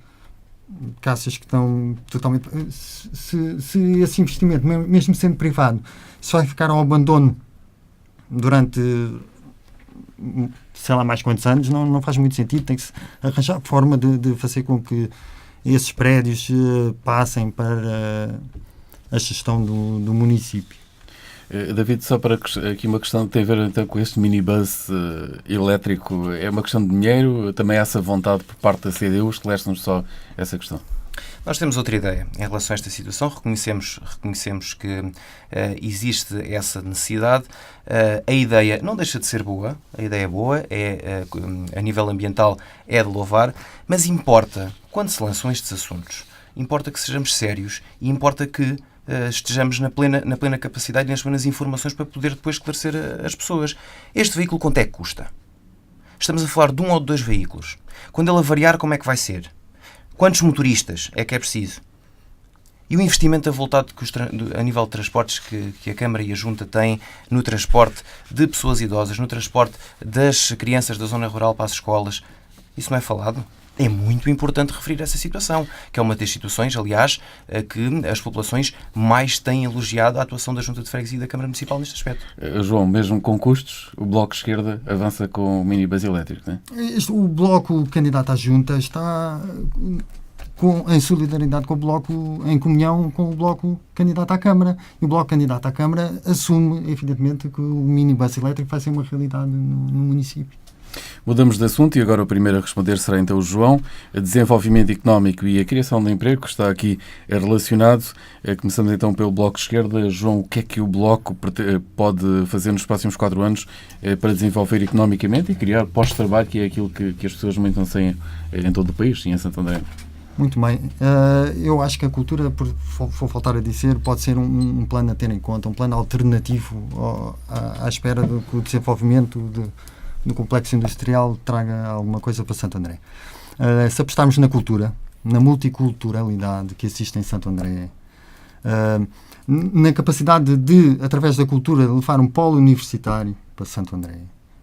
casas que estão totalmente... Se esse investimento, mesmo sendo privado, se vai ficar ao abandono durante sei lá mais quantos anos, não faz muito sentido. Tem que se arranjar forma de fazer com que esses prédios passem para a gestão do município. David, só para aqui uma questão que tem a ver então com este minibus elétrico, é uma questão de dinheiro? Também há essa vontade por parte da CDU? Esclarece-nos só essa questão. Nós temos outra ideia em relação a esta situação, reconhecemos que existe essa necessidade. A ideia não deixa de ser boa, a ideia é boa, a nível ambiental é de louvar, mas importa, quando se lançam estes assuntos, importa que sejamos sérios e importa que estejamos na plena capacidade e nas plenas informações para poder depois esclarecer as pessoas. Este veículo quanto é que custa? Estamos a falar de 1 ou de 2 veículos. Quando ele avariar, como é que vai ser? Quantos motoristas é que é preciso? E o investimento avultado a nível de transportes que a Câmara e a Junta têm no transporte de pessoas idosas, no transporte das crianças da zona rural para as escolas, isso não é falado? É muito importante referir essa situação, que é uma das situações, aliás, que as populações mais têm elogiado a atuação da Junta de Freguesia e da Câmara Municipal neste aspecto. João, mesmo com custos, o Bloco de Esquerda avança com o minibus elétrico, não é? O Bloco candidato à Junta está em solidariedade com o Bloco, em comunhão com o Bloco candidato à Câmara. E o Bloco candidato à Câmara assume, evidentemente, que o minibus elétrico vai ser uma realidade no município. Mudamos de assunto e agora o primeiro a responder será então o João. Desenvolvimento económico e a criação de emprego, que está aqui relacionado. Começamos então pelo Bloco de Esquerda. João, o que é que o Bloco pode fazer nos próximos 4 anos para desenvolver economicamente e criar postos de trabalho, que é aquilo que as pessoas muito anseiam em todo o país e em Santo André? Muito bem. Eu acho que a cultura, vou voltar a dizer, pode ser um plano a ter em conta, um plano alternativo à espera de que o desenvolvimento do complexo industrial traga alguma coisa para Santo André. Se apostarmos na cultura, na multiculturalidade que existe em Santo André, na capacidade de, através da cultura, levar um polo universitário para Santo André,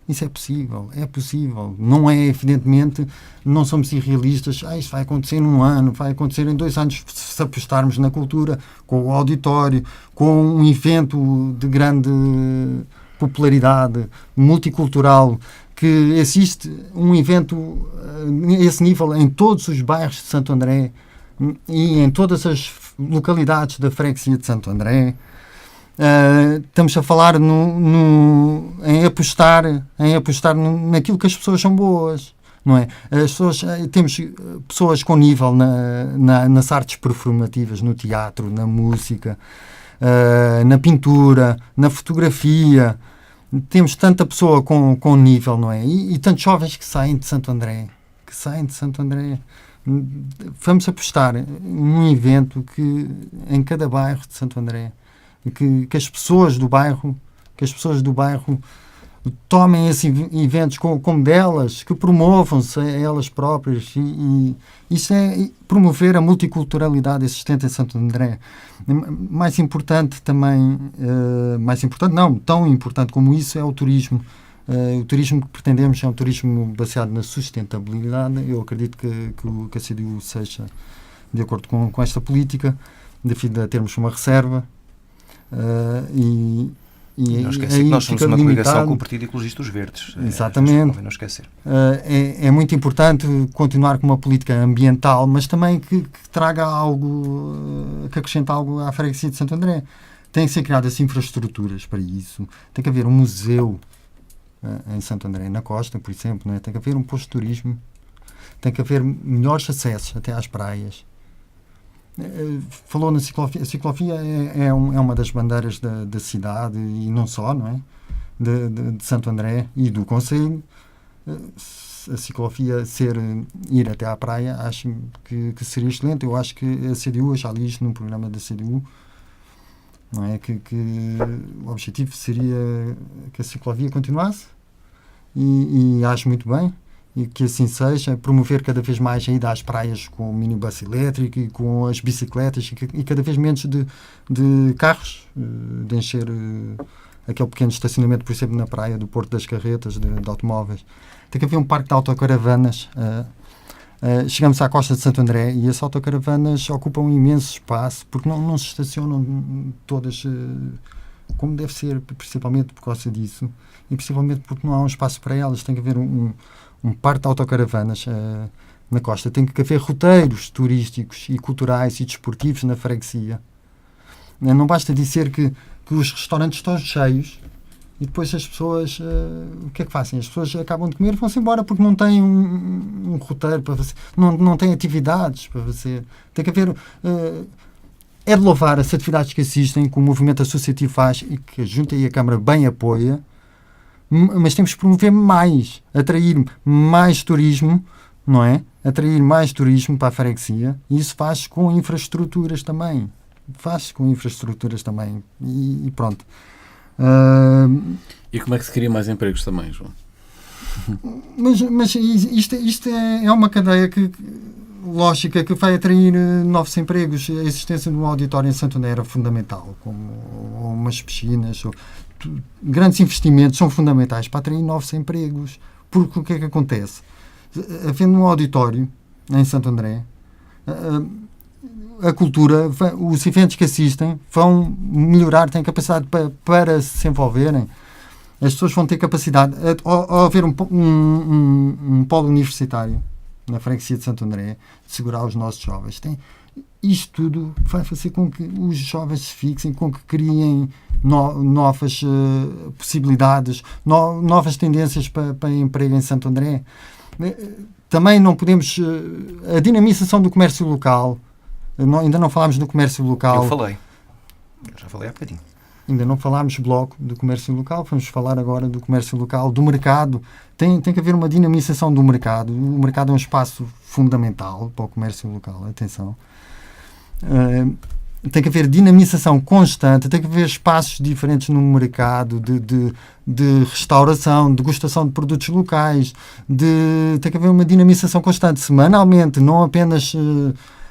isso é possível. Não é, evidentemente, não somos irrealistas. Isto vai acontecer num ano, vai acontecer em 2 anos, se apostarmos na cultura, com o auditório, com um evento de grande popularidade multicultural, que existe um evento a esse nível em todos os bairros de Santo André e em todas as localidades da freguesia de Santo André. Estamos a falar em apostar naquilo que as pessoas são boas, não é? Temos pessoas com nível nas artes performativas, no teatro, na música, na pintura, na fotografia. Temos tanta pessoa com nível, não é? E tantos jovens que saem de Santo André. Vamos apostar num evento em cada bairro de Santo André, que as pessoas do bairro tomem esses eventos como delas, que promovam-se a elas próprias, e isso é promover a multiculturalidade existente em Santo André. Mais importante também, tão importante como isso, é o turismo. O turismo que pretendemos é um turismo baseado na sustentabilidade. Eu acredito que a CDU seja de acordo com esta política, devido a termos uma reserva. Não esquecer que nós somos uma coligação com o Partido Ecologista dos Verdes. Exatamente. Não esquecer. É muito importante continuar com uma política ambiental, mas também que traga algo, que acrescente algo à freguesia de Santo André. Tem que ser criadas infraestruturas para isso. Tem que haver um museu em Santo André, na costa, por exemplo, não é? Tem que haver um posto de turismo. Tem que haver melhores acessos até às praias. Falou na ciclovia. A ciclovia é uma das bandeiras da cidade, e não só, não é? De Santo André e do concelho. A ciclovia ir até à praia, acho que seria excelente. Eu acho que a CDU, eu já li isto num programa da CDU, não é? Que o objetivo seria que a ciclovia continuasse, e acho muito bem, e que assim seja, promover cada vez mais a ida às praias com o minibus elétrico e com as bicicletas, e cada vez menos de carros, de encher aquele pequeno estacionamento, por exemplo, na praia do Porto das Carretas, de automóveis. Tem que haver um parque de autocaravanas. Chegamos à costa de Santo André e as autocaravanas ocupam um imenso espaço, porque não se estacionam todas como deve ser, principalmente por causa disso, e principalmente porque não há um espaço para elas. Tem que haver um parque de autocaravanas na costa. Tem que haver roteiros turísticos e culturais e desportivos na freguesia. Não basta dizer que os restaurantes estão cheios e depois as pessoas, o que é que fazem? As pessoas acabam de comer e vão-se embora porque não têm um roteiro para fazer, não têm atividades para fazer. Tem que haver... é de louvar as atividades que existem, que o movimento associativo faz e que a Junta e a Câmara bem apoia, mas temos que promover mais, atrair mais turismo, não é? Atrair mais turismo para a freguesia, e isso faz com infraestruturas também. E pronto. E como é que se cria mais empregos também, João? Mas isto é uma cadeia lógica que vai atrair novos empregos. A existência de um auditório em Santo André era fundamental, como umas piscinas, grandes investimentos são fundamentais para atrair novos empregos. Porque o que é que acontece? Havendo um auditório em Santo André, a cultura, os eventos que assistem vão melhorar, têm capacidade para se envolverem. As pessoas vão ter capacidade. Ao haver um polo universitário na freguesia de Santo André, de segurar os nossos jovens, isto tudo vai fazer com que os jovens se fixem, com que criem novas possibilidades, novas tendências para emprego em Santo André. Também não podemos... a dinamização do comércio local. Ainda não falámos do comércio local. Já falei há bocadinho. Ainda não falámos bloco do comércio local, vamos falar agora do comércio local, do mercado. Tem que haver uma dinamização do mercado. O mercado é um espaço fundamental para o comércio local, atenção. Tem que haver dinamização constante, tem que haver espaços diferentes no mercado, de restauração, de degustação de produtos locais, tem que haver uma dinamização constante, semanalmente, não apenas...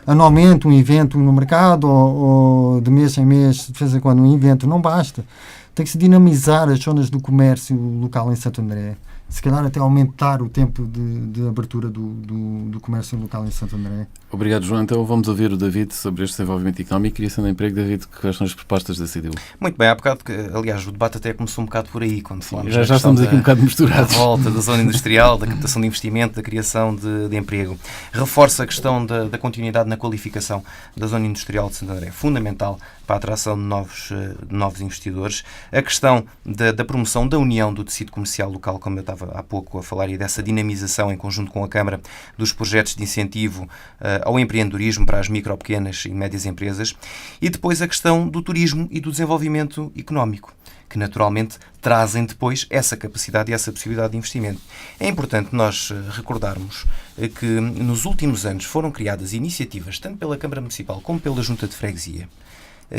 anualmente um evento no mercado, ou de mês em mês, de vez em quando um evento, não basta. Tem que se dinamizar as zonas do comércio local em Santo André. se calhar até aumentar o tempo de abertura do comércio local em Santo André. Obrigado, João. Então vamos ouvir o David sobre este desenvolvimento económico e criação de emprego. David, quais são as propostas da CDU? Muito bem, há bocado, aliás, o debate até começou um bocado por aí, quando falamos já estamos aqui um bocado misturados. Da volta da zona industrial, da captação de investimento, da criação de emprego. Reforça a questão da continuidade na qualificação da zona industrial de Santo André, fundamental para a atração de novos investidores. A questão da promoção da união do tecido comercial local, como eu estava há pouco a falar, e dessa dinamização em conjunto com a Câmara dos projetos de incentivo ao empreendedorismo para as micro, pequenas e médias empresas. E depois a questão do turismo e do desenvolvimento económico, que naturalmente trazem depois essa capacidade e essa possibilidade de investimento. É importante nós recordarmos que nos últimos anos foram criadas iniciativas, tanto pela Câmara Municipal como pela Junta de Freguesia,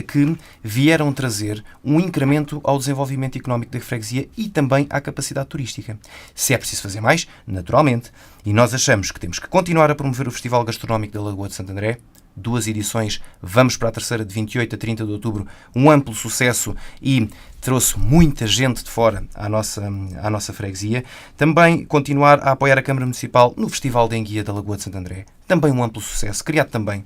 que vieram trazer um incremento ao desenvolvimento económico da freguesia e também à capacidade turística. Se é preciso fazer mais, naturalmente, e nós achamos que temos que continuar a promover o Festival Gastronómico da Lagoa de Santo André, 2 edições, vamos para a terceira de 28 a 30 de outubro, um amplo sucesso e trouxe muita gente de fora à nossa freguesia. Também continuar a apoiar a Câmara Municipal no Festival de Enguia da Lagoa de Santo André. Também um amplo sucesso, criado também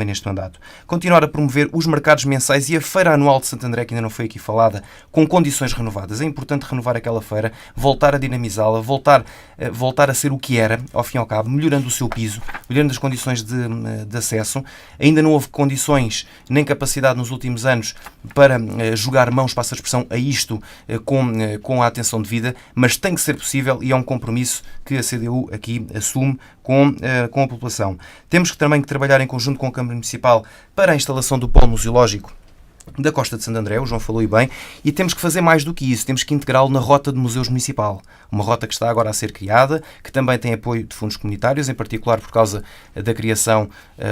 neste mandato. Continuar a promover os mercados mensais e a Feira Anual de Santo André, que ainda não foi aqui falada, com condições renovadas. É importante renovar aquela feira, voltar a dinamizá-la, voltar a ser o que era, ao fim e ao cabo, melhorando o seu piso, melhorando as condições de acesso. Ainda não houve condições nem capacidade nos últimos anos para jogar mãos, passa a expressão, a isto com a atenção devida, mas tem que ser possível e é um compromisso que a CDU aqui assume com a população. Temos também que trabalhar em conjunto com a Câmara Municipal para a instalação do polo museológico da Costa de Santo André, o João falou e bem, e temos que fazer mais do que isso, temos que integrá-lo na rota de museus municipal, uma rota que está agora a ser criada, que também tem apoio de fundos comunitários, em particular por causa da criação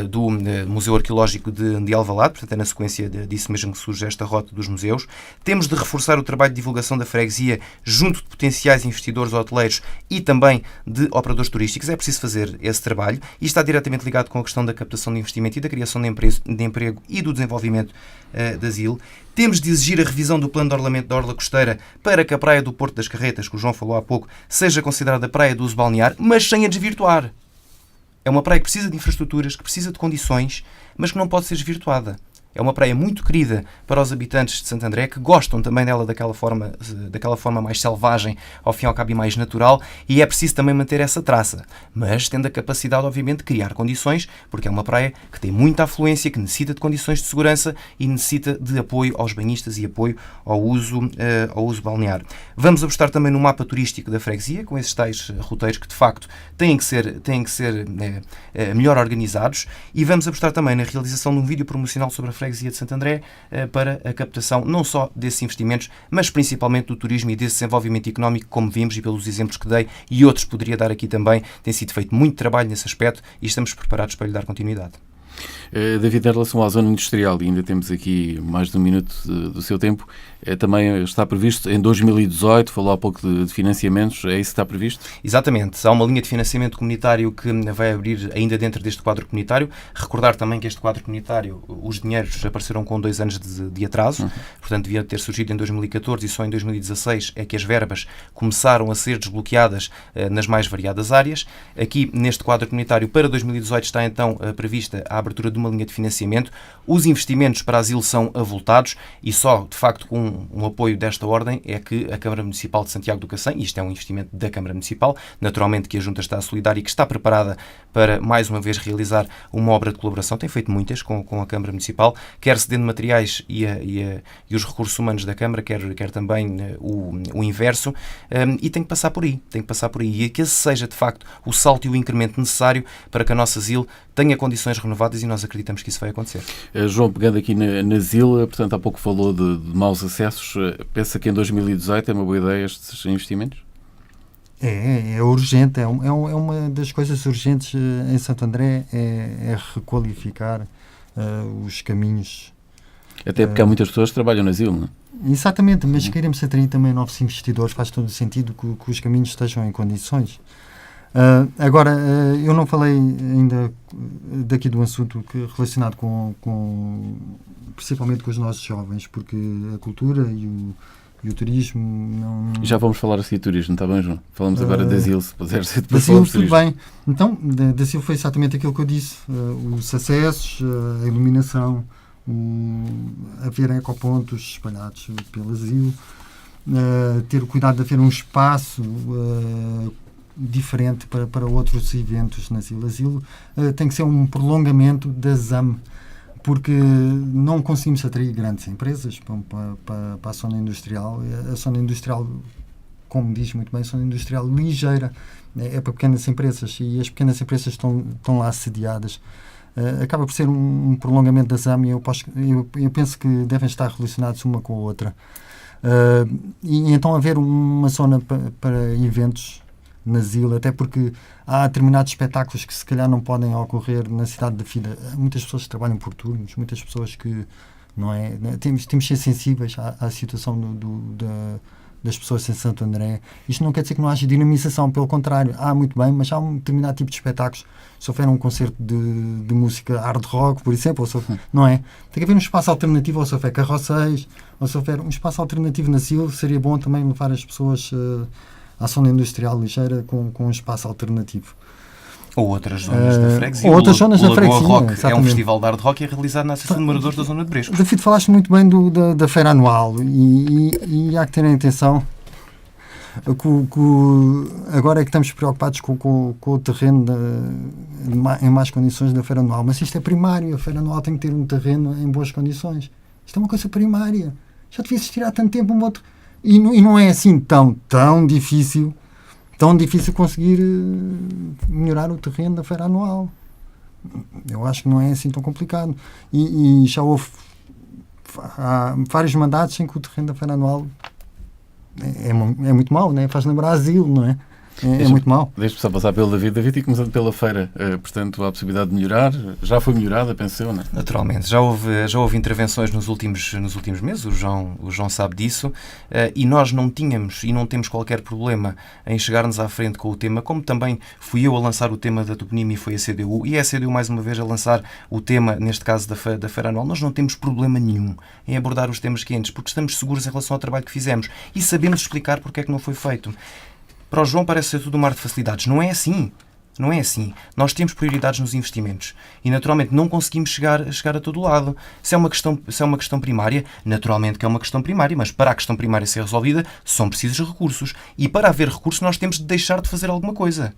do Museu Arqueológico de Alvalade, portanto é na sequência disso mesmo que surge esta rota dos museus. Temos de reforçar o trabalho de divulgação da freguesia junto de potenciais investidores hoteleiros e também de operadores turísticos. É preciso fazer esse trabalho e está diretamente ligado com a questão da captação de investimento e da criação de emprego e do desenvolvimento da ZIL. Temos de exigir a revisão do plano de ordenamento da Orla Costeira para que a Praia do Porto das Carretas, que o João falou há pouco, seja considerada praia de uso balnear, mas sem a desvirtuar. É uma praia que precisa de infraestruturas, que precisa de condições, mas que não pode ser desvirtuada. É uma praia muito querida para os habitantes de Santo André, que gostam também dela daquela forma mais selvagem, ao fim e ao cabo, e mais natural, e é preciso também manter essa traça, mas tendo a capacidade, obviamente, de criar condições, porque é uma praia que tem muita afluência, que necessita de condições de segurança e necessita de apoio aos banhistas e apoio ao uso balnear. Vamos apostar também no mapa turístico da freguesia, com esses tais roteiros que, de facto, têm que ser melhor organizados, e vamos apostar também na realização de um vídeo promocional sobre a freguesia de Santo André para a captação não só desses investimentos, mas principalmente do turismo e desse desenvolvimento económico, como vimos e pelos exemplos que dei, e outros poderia dar aqui também. Tem sido feito muito trabalho nesse aspecto e estamos preparados para lhe dar continuidade. David, em relação à zona industrial, e ainda temos aqui mais de um minuto do seu tempo, também está previsto em 2018, falou há pouco de financiamentos, é isso que está previsto? Exatamente, há uma linha de financiamento comunitário que vai abrir ainda dentro deste quadro comunitário. Recordar também que este quadro comunitário, os dinheiros apareceram com 2 anos de atraso, portanto devia ter surgido em 2014 e só em 2016 é que as verbas começaram a ser desbloqueadas nas mais variadas áreas. Aqui neste quadro comunitário para 2018 está então prevista a abertura de uma linha de financiamento. Os investimentos para a ZIL são avultados e só, de facto, com um apoio desta ordem é que a Câmara Municipal de Santiago do Cacém, isto é um investimento da Câmara Municipal, naturalmente que a Junta está solidária e que está preparada para, mais uma vez, realizar uma obra de colaboração, tem feito muitas com a Câmara Municipal, quer cedendo materiais e os recursos humanos da Câmara, quer também o inverso, e tem que passar por aí, e que esse seja, de facto, o salto e o incremento necessário para que a nossa ZIL tenha condições renovadas e nós acreditamos que isso vai acontecer. João, pegando aqui na ZIL, portanto, há pouco falou de maus acessos, pensa que em 2018 é uma boa ideia estes investimentos? É urgente, é uma das coisas urgentes em Santo André, é requalificar os caminhos. Até porque há muitas pessoas que trabalham na ZIL, não é? Exatamente, mas queremos atrair também novos investidores, faz todo o sentido que os caminhos estejam em condições. Agora, eu não falei ainda daqui do assunto relacionado principalmente com os nossos jovens, porque a cultura E o turismo não... E já vamos falar assim de turismo, está bem, João? Falamos agora da Asilo, se puderes, Da depois Asilo, falamos de tudo turismo. bem. Então, da Asilo foi exatamente aquilo que eu disse. Os acessos, a iluminação, haver ecopontos espalhados pelo Asilo, ter o cuidado de haver um espaço diferente para outros eventos na Asilo. Asilo tem que ser um prolongamento da ZAM, porque não conseguimos atrair grandes empresas para a zona industrial. A zona industrial, como diz muito bem, a zona industrial ligeira é para pequenas empresas, e as pequenas empresas estão lá sediadas. Acaba por ser um prolongamento da ZAM, e eu penso que devem estar relacionados uma com a outra. E então haver uma zona para eventos na Asilo, até porque há determinados espetáculos que se calhar não podem ocorrer na cidade da Fira. Há muitas pessoas que trabalham por turnos, muitas pessoas que não é, temos de ser sensíveis à situação das pessoas em Santo André. Isto não quer dizer que não haja dinamização, pelo contrário, há muito bem, mas há um determinado tipo de espetáculos. Se houver um concerto de música hard rock, por exemplo, ou se houver, não é? Tem que haver um espaço alternativo, ou se houver carroceiros, ou se houver um espaço alternativo na Asilo, seria bom também levar as pessoas à zona industrial ligeira com um espaço alternativo. Ou outras zonas da freguesia. Ou outras zonas da Lagoa freguesia, Rock é um exatamente. festival de hard rock, é realizado na Associação de Moradores da Zona de Brejo. David, falaste muito bem da feira anual, e há que ter em atenção que agora é que estamos preocupados com o terreno em más condições da feira anual, mas isto é primário. A feira anual tem que ter um terreno em boas condições. Isto é uma coisa primária. Já devia existir há tanto tempo e não é assim tão difícil conseguir melhorar o terreno da feira anual. Eu acho que não é assim tão complicado. E já há vários mandatos em que o terreno da feira anual é muito mau, né? Faz lembrar Asilo, não é? É muito mau. Deixa-me só passar pelo David, e começando pela feira. Portanto, há a possibilidade de melhorar. Já foi melhorada, penso eu, não é? Naturalmente. Já houve intervenções nos últimos meses, o João sabe disso, e nós não tínhamos e não temos qualquer problema em chegar-nos à frente com o tema, como também fui eu a lançar o tema da toponímia e foi a CDU, e é a CDU mais uma vez a lançar o tema, neste caso da feira anual. Nós não temos problema nenhum em abordar os temas quentes, porque estamos seguros em relação ao trabalho que fizemos e sabemos explicar porque é que não foi feito. Para o João parece ser tudo um mar de facilidades. Não é assim. Não é assim. Nós temos prioridades nos investimentos e, naturalmente, não conseguimos chegar a todo lado. Se é uma questão primária, naturalmente que é uma questão primária, mas para a questão primária ser resolvida, são precisos recursos. E para haver recursos, nós temos de deixar de fazer alguma coisa.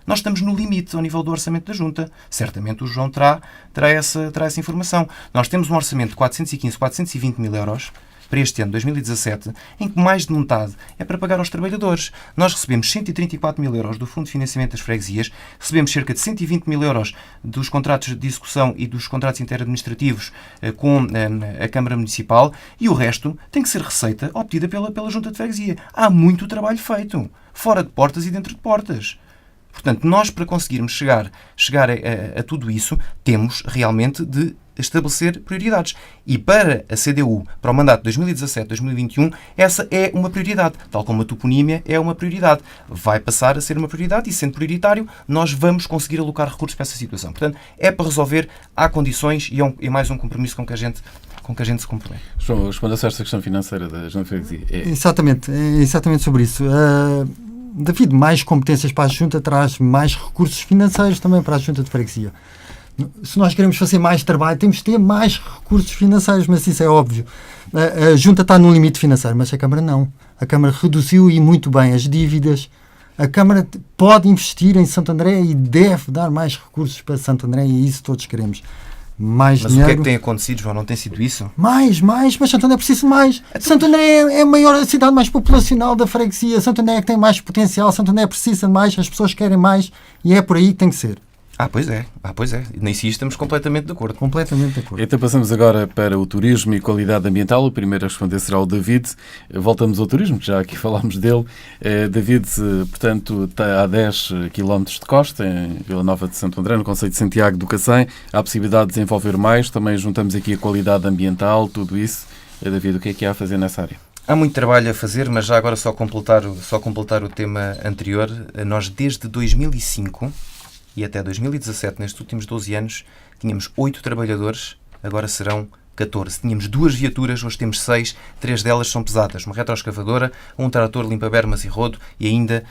Nós estamos no limite ao nível do orçamento da Junta. Certamente o João terá essa informação. Nós temos um orçamento de 420 mil euros para este ano, 2017, em que mais de metade é para pagar aos trabalhadores. Nós recebemos 134 mil euros do Fundo de Financiamento das Freguesias, recebemos cerca de 120 mil euros dos contratos de execução e dos contratos interadministrativos com a Câmara Municipal, e o resto tem que ser receita obtida pela Junta de Freguesia. Há muito trabalho feito, fora de portas e dentro de portas. Portanto, nós, para conseguirmos chegar a tudo isso, temos realmente de estabelecer prioridades. E para a CDU, para o mandato 2017-2021, essa é uma prioridade. Tal como a toponímia é uma prioridade. Vai passar a ser uma prioridade e, sendo prioritário, nós vamos conseguir alocar recursos para essa situação. Portanto, é para resolver, há condições e é mais um compromisso com que a gente se compromete. João, responda-se a esta questão financeira da Junta de Freguesia. Exatamente, é exatamente sobre isso. David, mais competências para a Junta traz mais recursos financeiros também para a Junta de Freguesia. Se nós queremos fazer mais trabalho, temos de ter mais recursos financeiros, mas isso é óbvio. A Junta está no limite financeiro, mas a Câmara não. A Câmara reduziu, e muito bem, as dívidas. A Câmara pode investir em Santo André e deve dar mais recursos para Santo André, e isso todos queremos. Mais mas dinheiro. O que é que tem acontecido, João? Não tem sido isso? Mais, mas Santo André precisa de mais. Santo André é a maior cidade mais populacional da freguesia. Santo André é que tem mais potencial. Santo André precisa de mais, as pessoas querem mais, e é por aí que tem que ser. Pois é. Nem se estamos completamente de acordo. Completamente de acordo. Então passamos agora para o turismo e qualidade ambiental. O primeiro a responder será o David. Voltamos ao turismo, que já aqui falámos dele. David, portanto, está a 10 km de costa, em Vila Nova de Santo André, no concelho de Santiago do Cacém. Há a possibilidade de desenvolver mais. Também juntamos aqui a qualidade ambiental, tudo isso. David, o que é que há a fazer nessa área? Há muito trabalho a fazer, mas já agora só completar o tema anterior. Nós, desde 2005... e até 2017, nestes últimos 12 anos, tínhamos 8 trabalhadores, agora serão 14. Tínhamos 2 viaturas, hoje temos 6, 3 delas são pesadas. Uma retroescavadora, um trator limpa-bermas e rodo e ainda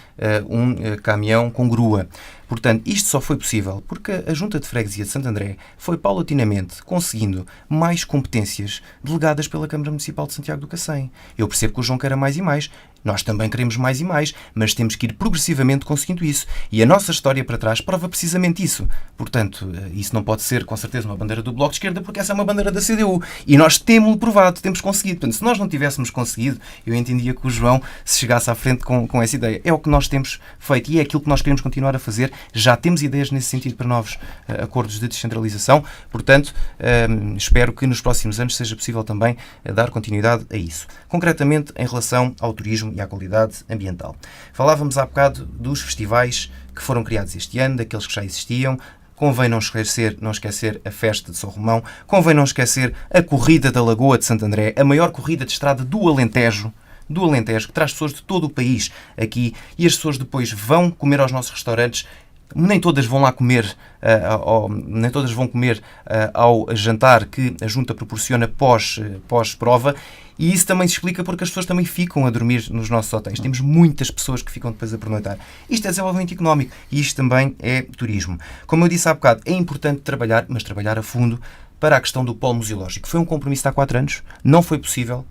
um caminhão com grua. Portanto, isto só foi possível porque a Junta de Freguesia de Santo André foi paulatinamente conseguindo mais competências delegadas pela Câmara Municipal de Santiago do Cacém. Eu percebo que o João quer mais e mais. Nós também queremos mais e mais, mas temos que ir progressivamente conseguindo isso. E a nossa história para trás prova precisamente isso. Portanto, isso não pode ser, com certeza, uma bandeira do Bloco de Esquerda, porque essa é uma bandeira da CDU. E nós temos-lo provado, temos conseguido. Portanto, se nós não tivéssemos conseguido, eu entendia que o João se chegasse à frente com essa ideia. É o que nós temos feito e é aquilo que nós queremos continuar a fazer. Já temos ideias nesse sentido para novos acordos de descentralização. Portanto, espero que nos próximos anos seja possível também dar continuidade a isso. Concretamente, em relação ao turismo e à qualidade ambiental. Falávamos há bocado dos festivais que foram criados este ano, daqueles que já existiam. Convém não esquecer a festa de São Romão, convém não esquecer a corrida da Lagoa de Santo André, a maior corrida de estrada do Alentejo, que traz pessoas de todo o país aqui, e as pessoas depois vão comer aos nossos restaurantes. Nem todas vão lá comer, ao jantar que a Junta proporciona pós-prova, e isso também se explica porque as pessoas também ficam a dormir nos nossos hotéis. Temos muitas pessoas que ficam depois a pernoitar. Isto é desenvolvimento económico e isto também é turismo. Como eu disse há bocado, é importante trabalhar, mas trabalhar a fundo para a questão do polo museológico. Foi um compromisso de há 4 anos, não foi possível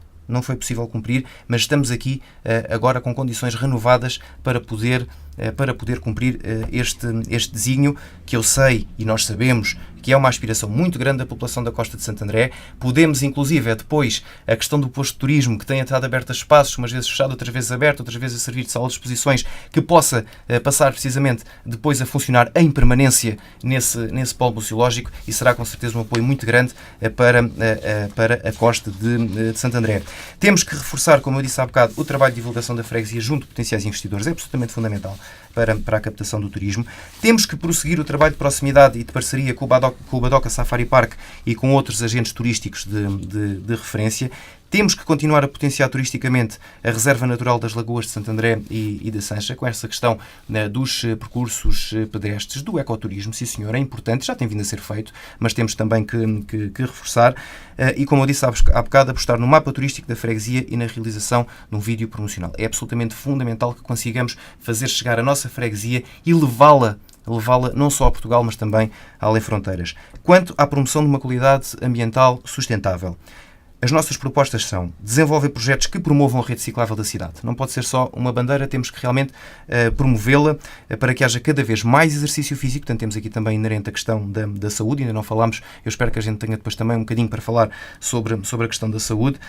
cumprir, mas estamos aqui agora com condições renovadas para poder cumprir este desígnio, que eu sei e nós sabemos que é uma aspiração muito grande da população da Costa de Santo André. Podemos, inclusive, depois, a questão do posto de turismo, que tem estado aberto a espaços, umas vezes fechado, outras vezes aberto, outras vezes a servir de sala de exposições, que possa passar precisamente depois a funcionar em permanência nesse polo museológico, e será com certeza um apoio muito grande para a Costa de Santo André. Temos que reforçar, como eu disse há bocado, o trabalho de divulgação da freguesia junto de potenciais investidores. É absolutamente fundamental para a captação do turismo. Temos que prosseguir o trabalho de proximidade e de parceria com o Badoca Safari Park e com outros agentes turísticos de referência. Temos que continuar a potenciar turisticamente a Reserva Natural das Lagoas de Santo André e da Sancha, com essa questão dos percursos pedestres, do ecoturismo. Sim, senhor, é importante, já tem vindo a ser feito, mas temos também que reforçar. E, como eu disse há bocado, apostar no mapa turístico da freguesia e na realização de um vídeo promocional. É absolutamente fundamental que consigamos fazer chegar a nossa freguesia e levá-la não só a Portugal, mas também além fronteiras. Quanto à promoção de uma qualidade ambiental sustentável, as nossas propostas são desenvolver projetos que promovam a rede ciclável da cidade. Não pode ser só uma bandeira, temos que realmente promovê-la para que haja cada vez mais exercício físico. Portanto, temos aqui também inerente a questão da saúde, ainda não falámos, eu espero que a gente tenha depois também um bocadinho para falar sobre a questão da saúde.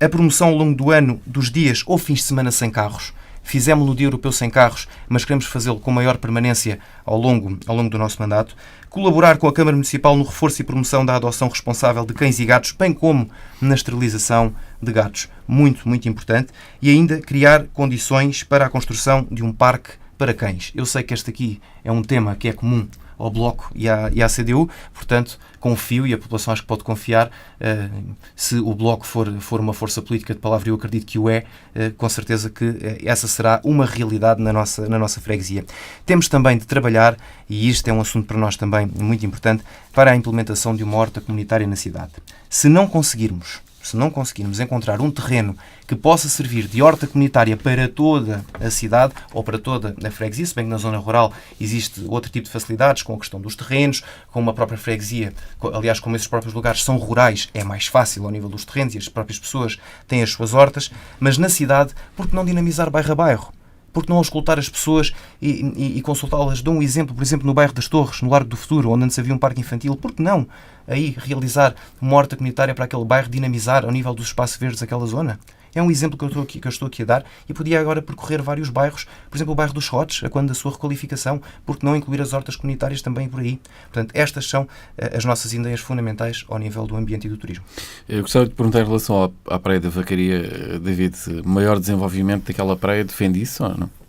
A promoção ao longo do ano dos dias ou fins de semana sem carros. Fizemos no Dia Europeu sem carros, mas queremos fazê-lo com maior permanência ao longo do nosso mandato. Colaborar com a Câmara Municipal no reforço e promoção da adoção responsável de cães e gatos, bem como na esterilização de gatos. Muito, muito importante. E ainda criar condições para a construção de um parque para cães. Eu sei que este aqui é um tema que é comum ao Bloco e à CDU, portanto, confio, e a população acho que pode confiar, se o Bloco for uma força política de palavra, eu acredito que o é, com certeza que essa será uma realidade na nossa freguesia. Temos também de trabalhar, e isto é um assunto para nós também muito importante, para a implementação de uma horta comunitária na cidade. Se não conseguirmos encontrar um terreno que possa servir de horta comunitária para toda a cidade ou para toda a freguesia, se bem que na zona rural existe outro tipo de facilidades, com a questão dos terrenos, com uma própria freguesia, aliás, como esses próprios lugares são rurais, é mais fácil ao nível dos terrenos e as próprias pessoas têm as suas hortas, mas na cidade, por que não dinamizar bairro a bairro? Por que não auscultar as pessoas e consultá-las? Dou um exemplo, por exemplo, no bairro das Torres, no Largo do Futuro, onde antes havia um parque infantil. Por que não aí realizar uma horta comunitária para aquele bairro, dinamizar ao nível dos espaços verdes daquela zona? É um exemplo que eu estou aqui a dar e podia agora percorrer vários bairros, por exemplo, o bairro dos Rotes, a quando da sua requalificação, porque não incluir as hortas comunitárias também por aí. Portanto, estas são as nossas ideias fundamentais ao nível do ambiente e do turismo. Eu gostava de perguntar em relação à Praia da Vacaria, David, maior desenvolvimento daquela praia, defende isso ou não?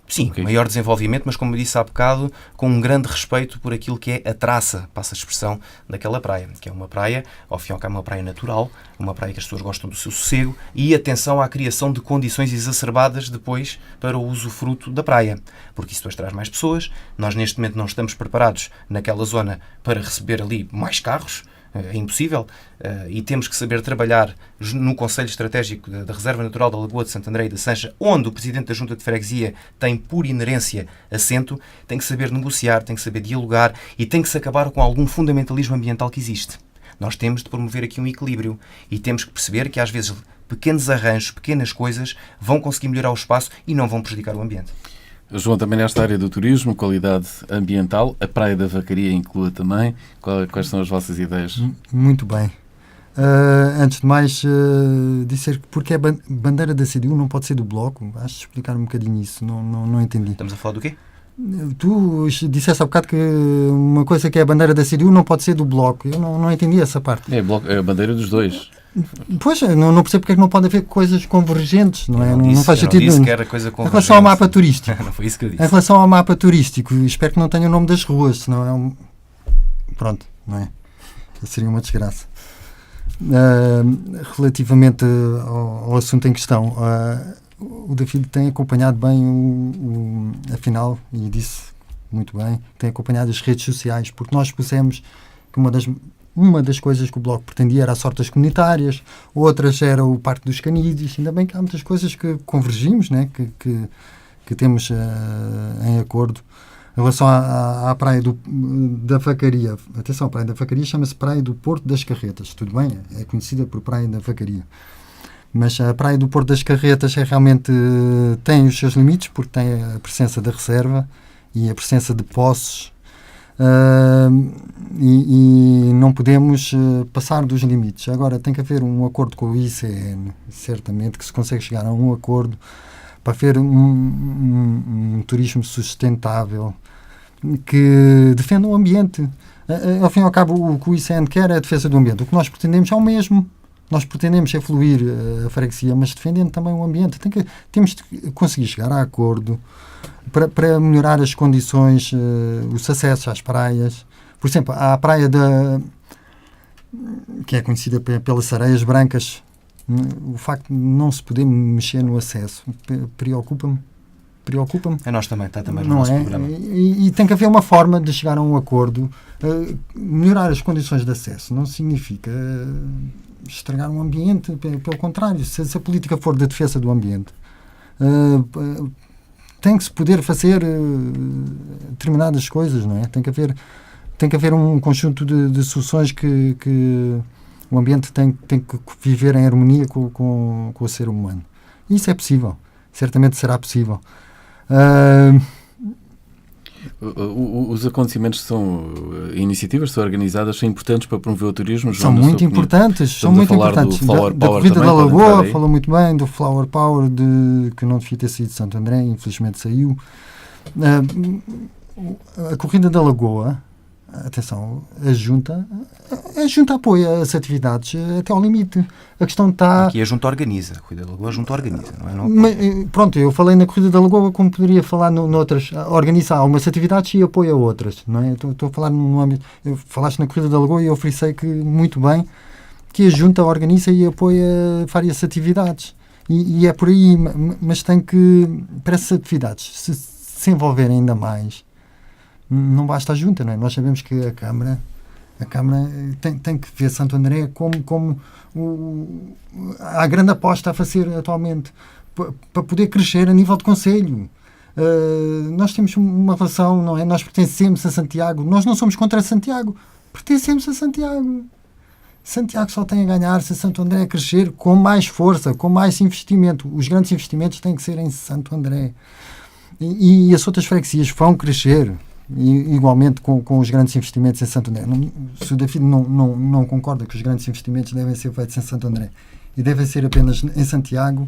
Sim, okay. Maior desenvolvimento, mas como eu disse há bocado, com um grande respeito por aquilo que é a traça, passa a expressão, daquela praia, que é uma praia, ao fim e ao cabo, uma praia natural, uma praia que as pessoas gostam do seu sossego, e atenção à criação de condições exacerbadas depois para o usufruto da praia, porque isso depois traz mais pessoas. Nós neste momento não estamos preparados naquela zona para receber ali mais carros, é impossível, e temos que saber trabalhar no Conselho Estratégico da Reserva Natural da Lagoa de Santo André e da Sancha, onde o Presidente da Junta de Freguesia tem por inerência assento, tem que saber negociar, tem que saber dialogar e tem que se acabar com algum fundamentalismo ambiental que existe. Nós temos de promover aqui um equilíbrio e temos que perceber que às vezes pequenos arranjos, pequenas coisas vão conseguir melhorar o espaço e não vão prejudicar o ambiente. João, também nesta área do turismo, qualidade ambiental, a Praia da Vacaria inclua também. Quais são as vossas ideias? Muito bem. Antes de mais, dizer porque a bandeira da CDU não pode ser do Bloco. Acho de explicar um bocadinho isso, não entendi. Estamos a falar do quê? Tu disseste há bocado que uma coisa que é a bandeira da CDU não pode ser do Bloco. Eu não entendi essa parte. É a bandeira dos dois. Pois, não percebo porque é que não pode haver coisas convergentes, não é? Não faz sentido. Disse que era coisa em relação ao mapa turístico. Não foi isso que eu disse. Em relação ao mapa turístico, espero que não tenha o nome das ruas, senão é pronto, não é? Seria uma desgraça. Relativamente ao assunto em questão, o David tem acompanhado bem afinal, e disse muito bem, tem acompanhado as redes sociais, porque nós pusemos que uma das coisas que o Bloco pretendia era as hortas comunitárias, outras era o Parque dos Canídeos. Ainda bem que há muitas coisas que convergimos, né? que temos em acordo. Em relação à Praia da Vacaria, atenção, a Praia da Vacaria chama-se Praia do Porto das Carretas, tudo bem, é conhecida por Praia da Vacaria. Mas a Praia do Porto das Carretas realmente tem os seus limites, porque tem a presença da reserva e a presença de poços, e não podemos passar dos limites. Agora tem que haver um acordo com o ICN, certamente que se consegue chegar a um acordo para haver um turismo sustentável que defenda o ambiente. Ao fim e ao cabo, o que o ICN quer é a defesa do ambiente. O que nós pretendemos é o mesmo. Nós pretendemos evoluir a freguesia, mas defendendo também o ambiente. Temos de conseguir chegar a acordo para melhorar as condições, os acessos às praias. Por exemplo, há a praia que é conhecida pelas areias brancas. O facto de não se poder mexer no acesso preocupa-me. A nós também, está também no não nosso é? programa. E tem que haver uma forma de chegar a um acordo. Melhorar as condições de acesso não significa estragar um ambiente, pelo contrário, se a política for de defesa do ambiente, tem que se poder fazer determinadas coisas, não é? Tem que haver um conjunto de soluções que o ambiente tem que viver em harmonia com o ser humano. Isso é possível, certamente será possível. Os acontecimentos iniciativas são organizadas, são importantes para promover o turismo? São muito importantes. São muito importantes. Da Corrida da Lagoa, falou muito bem, do Flower Power, que não devia ter saído de Santo André, infelizmente saiu. A Corrida da Lagoa, atenção, a Junta apoia as atividades até ao limite. A questão está... Aqui a Junta organiza. A Corrida da Lagoa, a Junta organiza. Pronto, eu falei na Corrida da Lagoa como poderia falar noutras. Organiza algumas atividades e apoia outras. Não é? Estou a falar no âmbito... Falaste na Corrida da Lagoa e eu ofereci que, muito bem, que a Junta organiza e apoia várias atividades. E é por aí, mas tem que, para essas atividades, se envolverem ainda mais, não basta a Junta, não é? Nós sabemos que a Câmara tem que ver Santo André como a grande aposta a fazer atualmente para poder crescer a nível de concelho. Nós temos uma relação, não é? Nós pertencemos a Santiago, nós não somos contra Santiago, pertencemos a Santiago. Santiago só tem a ganhar se Santo André crescer com mais força, com mais investimento. Os grandes investimentos têm que ser em Santo André. E as outras freguesias vão crescer igualmente com os grandes investimentos em Santo André. Se o David não concorda que os grandes investimentos devem ser feitos em Santo André e devem ser apenas em Santiago,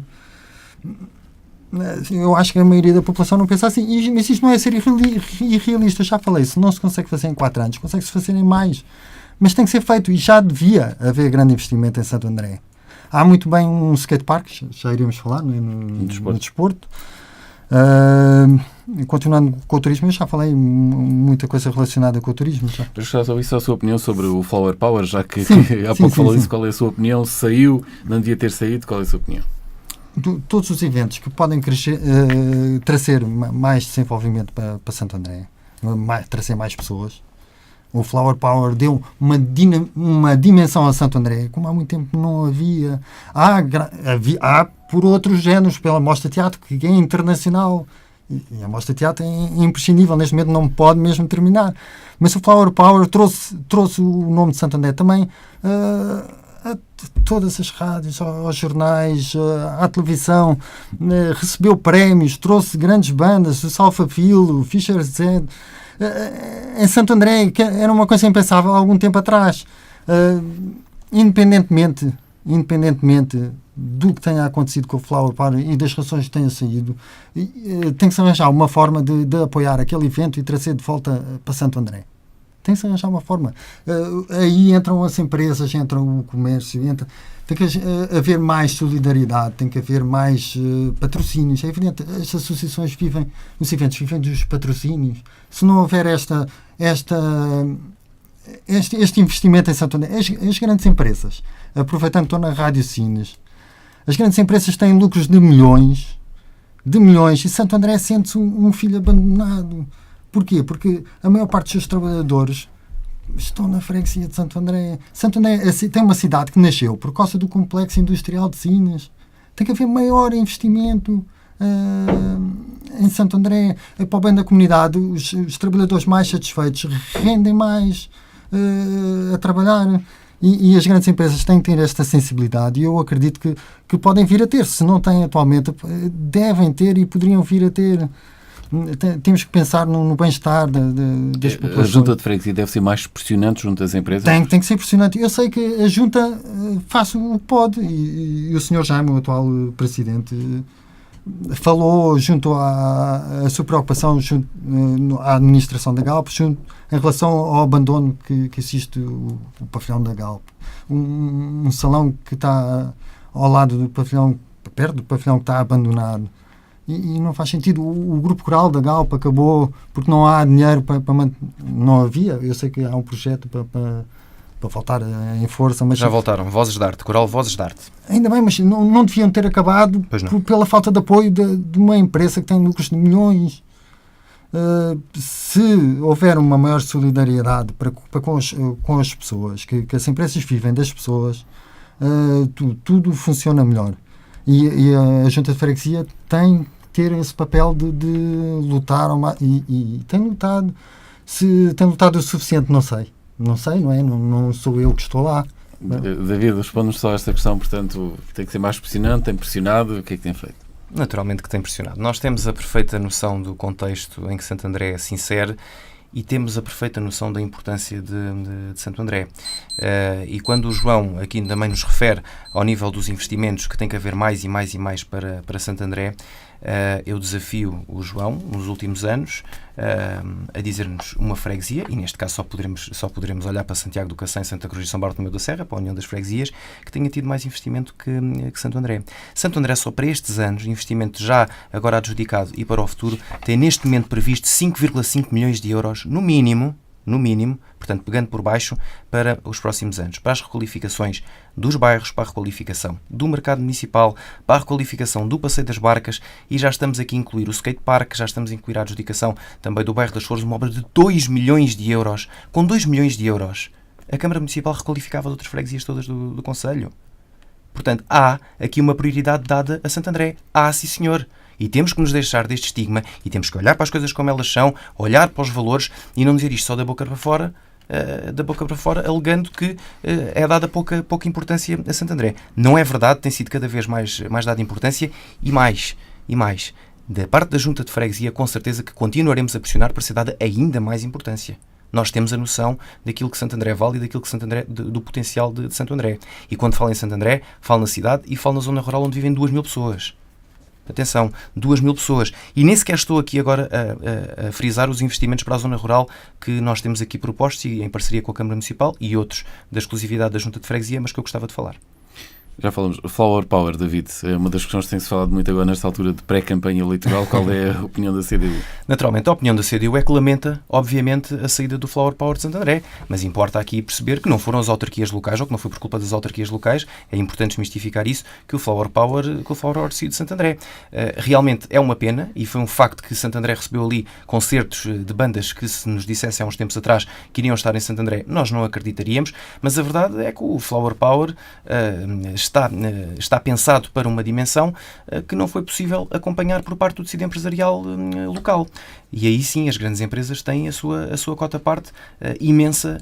eu acho que a maioria da população não pensa assim. Mas isto não é ser irrealista. Já falei, se não se consegue fazer em 4 anos, consegue-se fazer em mais. Mas tem que ser feito e já devia haver grande investimento em Santo André. Há muito bem um skatepark, já iríamos falar, não é? No desporto. Continuando com o turismo, eu já falei muita coisa relacionada com o turismo. Já. Eu gostava de ouvir só a sua opinião sobre o Flower Power, já que há pouco falou isso. Qual é a sua opinião? Saiu, não devia ter saído, qual é a sua opinião? Todos os eventos que podem crescer, trazer mais desenvolvimento para Santo André, trazer mais pessoas, O Flower Power deu uma dimensão a Santo André, como há muito tempo não havia. Há por outros géneros, pela Mostra Teatro, que é internacional. E a Mostra Teatro é imprescindível, neste momento não pode mesmo terminar. Mas o Flower Power trouxe o nome de Santo André também a todas as rádios, aos jornais, à televisão, recebeu prémios, trouxe grandes bandas, o Salfafilo, o Fischer Z. Em Santo André, que era uma coisa impensável há algum tempo atrás. Independentemente do que tenha acontecido com o Flower Power e das razões que tenha saído, tem que se arranjar uma forma de apoiar aquele evento e trazer de volta para Santo André. Tem que se arranjar uma forma. Aí entram as empresas, entra o comércio, tem que haver mais solidariedade, tem que haver mais patrocínios. É evidente, as associações vivem, os eventos vivem dos patrocínios. Se não houver este investimento em Santo André, as grandes empresas, aproveitando que estou na Rádio Sines, as grandes empresas têm lucros de milhões, e Santo André sente-se um filho abandonado. Porquê? Porque a maior parte dos seus trabalhadores estão na freguesia de Santo André. Santo André tem uma cidade que nasceu por causa do complexo industrial de Sines. Tem que haver maior investimento em Santo André. Para o bem da comunidade, os trabalhadores mais satisfeitos rendem mais a trabalhar. E as grandes empresas têm que ter esta sensibilidade, e eu acredito que podem vir a ter. Se não têm atualmente, devem ter e poderiam vir a ter. Temos que pensar no bem-estar das populações. A Junta de Freguesia deve ser mais pressionante junto às empresas? Tem que ser pressionante. Eu sei que a Junta faz o que pode, e o Sr. Jaime, o atual Presidente, falou junto à sua preocupação junto à administração da Galp, em relação ao abandono que existe o pavilhão da Galp. Um salão que está ao lado do pavilhão, perto do pavilhão que está abandonado. E não faz sentido. O grupo coral da Galp acabou porque não há dinheiro para não havia. Eu sei que há um projeto para voltar em força. Mas já voltaram. Vozes de Arte. Coral Vozes de Arte. Ainda bem, mas não deviam ter acabado pela falta de apoio de uma empresa que tem lucros de milhões. Se houver uma maior solidariedade para com as pessoas, que as empresas vivem das pessoas, tudo funciona melhor. E a Junta de Freguesia tem ter esse papel de lutar e tem lutado. Se tem lutado o suficiente, não sei, não é? Não sou eu que estou lá. David, responde-nos só a esta questão, portanto, tem que ser mais pressionante, tem pressionado, o que é que tem feito? Naturalmente que tem pressionado. Nós temos a perfeita noção do contexto em que Santo André se insere e temos a perfeita noção da importância de Santo André. E quando o João aqui também nos refere ao nível dos investimentos, que tem que haver mais e mais e mais para Santo André, eu desafio o João, nos últimos anos, a dizer-nos uma freguesia, e neste caso só poderemos olhar para Santiago do Cacém, Santa Cruz e São Bartolomeu da Serra, para a União das Freguesias, que tenha tido mais investimento que Santo André. Santo André, só para estes anos, investimento já agora adjudicado e para o futuro, tem neste momento previsto 5,5 milhões de euros, no mínimo, portanto, pegando por baixo, para os próximos anos, para as requalificações dos bairros, para a requalificação do mercado municipal, para a requalificação do Passeio das Barcas, e já estamos aqui a incluir o skatepark, já estamos a incluir a adjudicação também do bairro das Flores, uma obra de 2 milhões de euros. Com 2 milhões de euros, a Câmara Municipal requalificava outras freguesias todas do Concelho. Portanto, há aqui uma prioridade dada a Santo André. Sim senhor. E temos que nos deixar deste estigma e temos que olhar para as coisas como elas são, olhar para os valores e não dizer isto só da boca para fora, alegando que é dada pouca importância a Santo André. Não é verdade, tem sido cada vez mais dada importância e mais. Da parte da Junta de Freguesia, com certeza que continuaremos a pressionar para ser dada ainda mais importância. Nós temos a noção daquilo que Santo André vale e daquilo que Santo André, do potencial de Santo André. E quando falo em Santo André, falo na cidade e falo na zona rural onde vivem 2.000 pessoas. Atenção, 2.000 pessoas. E nem sequer estou aqui agora a frisar os investimentos para a zona rural que nós temos aqui propostos e em parceria com a Câmara Municipal e outros da exclusividade da Junta de Freguesia, mas que eu gostava de falar. Já falamos. Flower Power, David, é uma das questões que tem-se falado muito agora nesta altura de pré-campanha eleitoral. Qual é a opinião da CDU? Naturalmente, a opinião da CDU é que lamenta, obviamente, a saída do Flower Power de Santo André, mas importa aqui perceber que não foram as autarquias locais, ou que não foi por culpa das autarquias locais, é importante desmistificar isso, que o Flower Power saiu de Santo André. Realmente é uma pena, e foi um facto que Santo André recebeu ali concertos de bandas que, se nos dissessem há uns tempos atrás que iriam estar em Santo André, nós não acreditaríamos, mas a verdade é que o Flower Power está pensado para uma dimensão que não foi possível acompanhar por parte do tecido empresarial local. E aí sim as grandes empresas têm a sua cota-parte imensa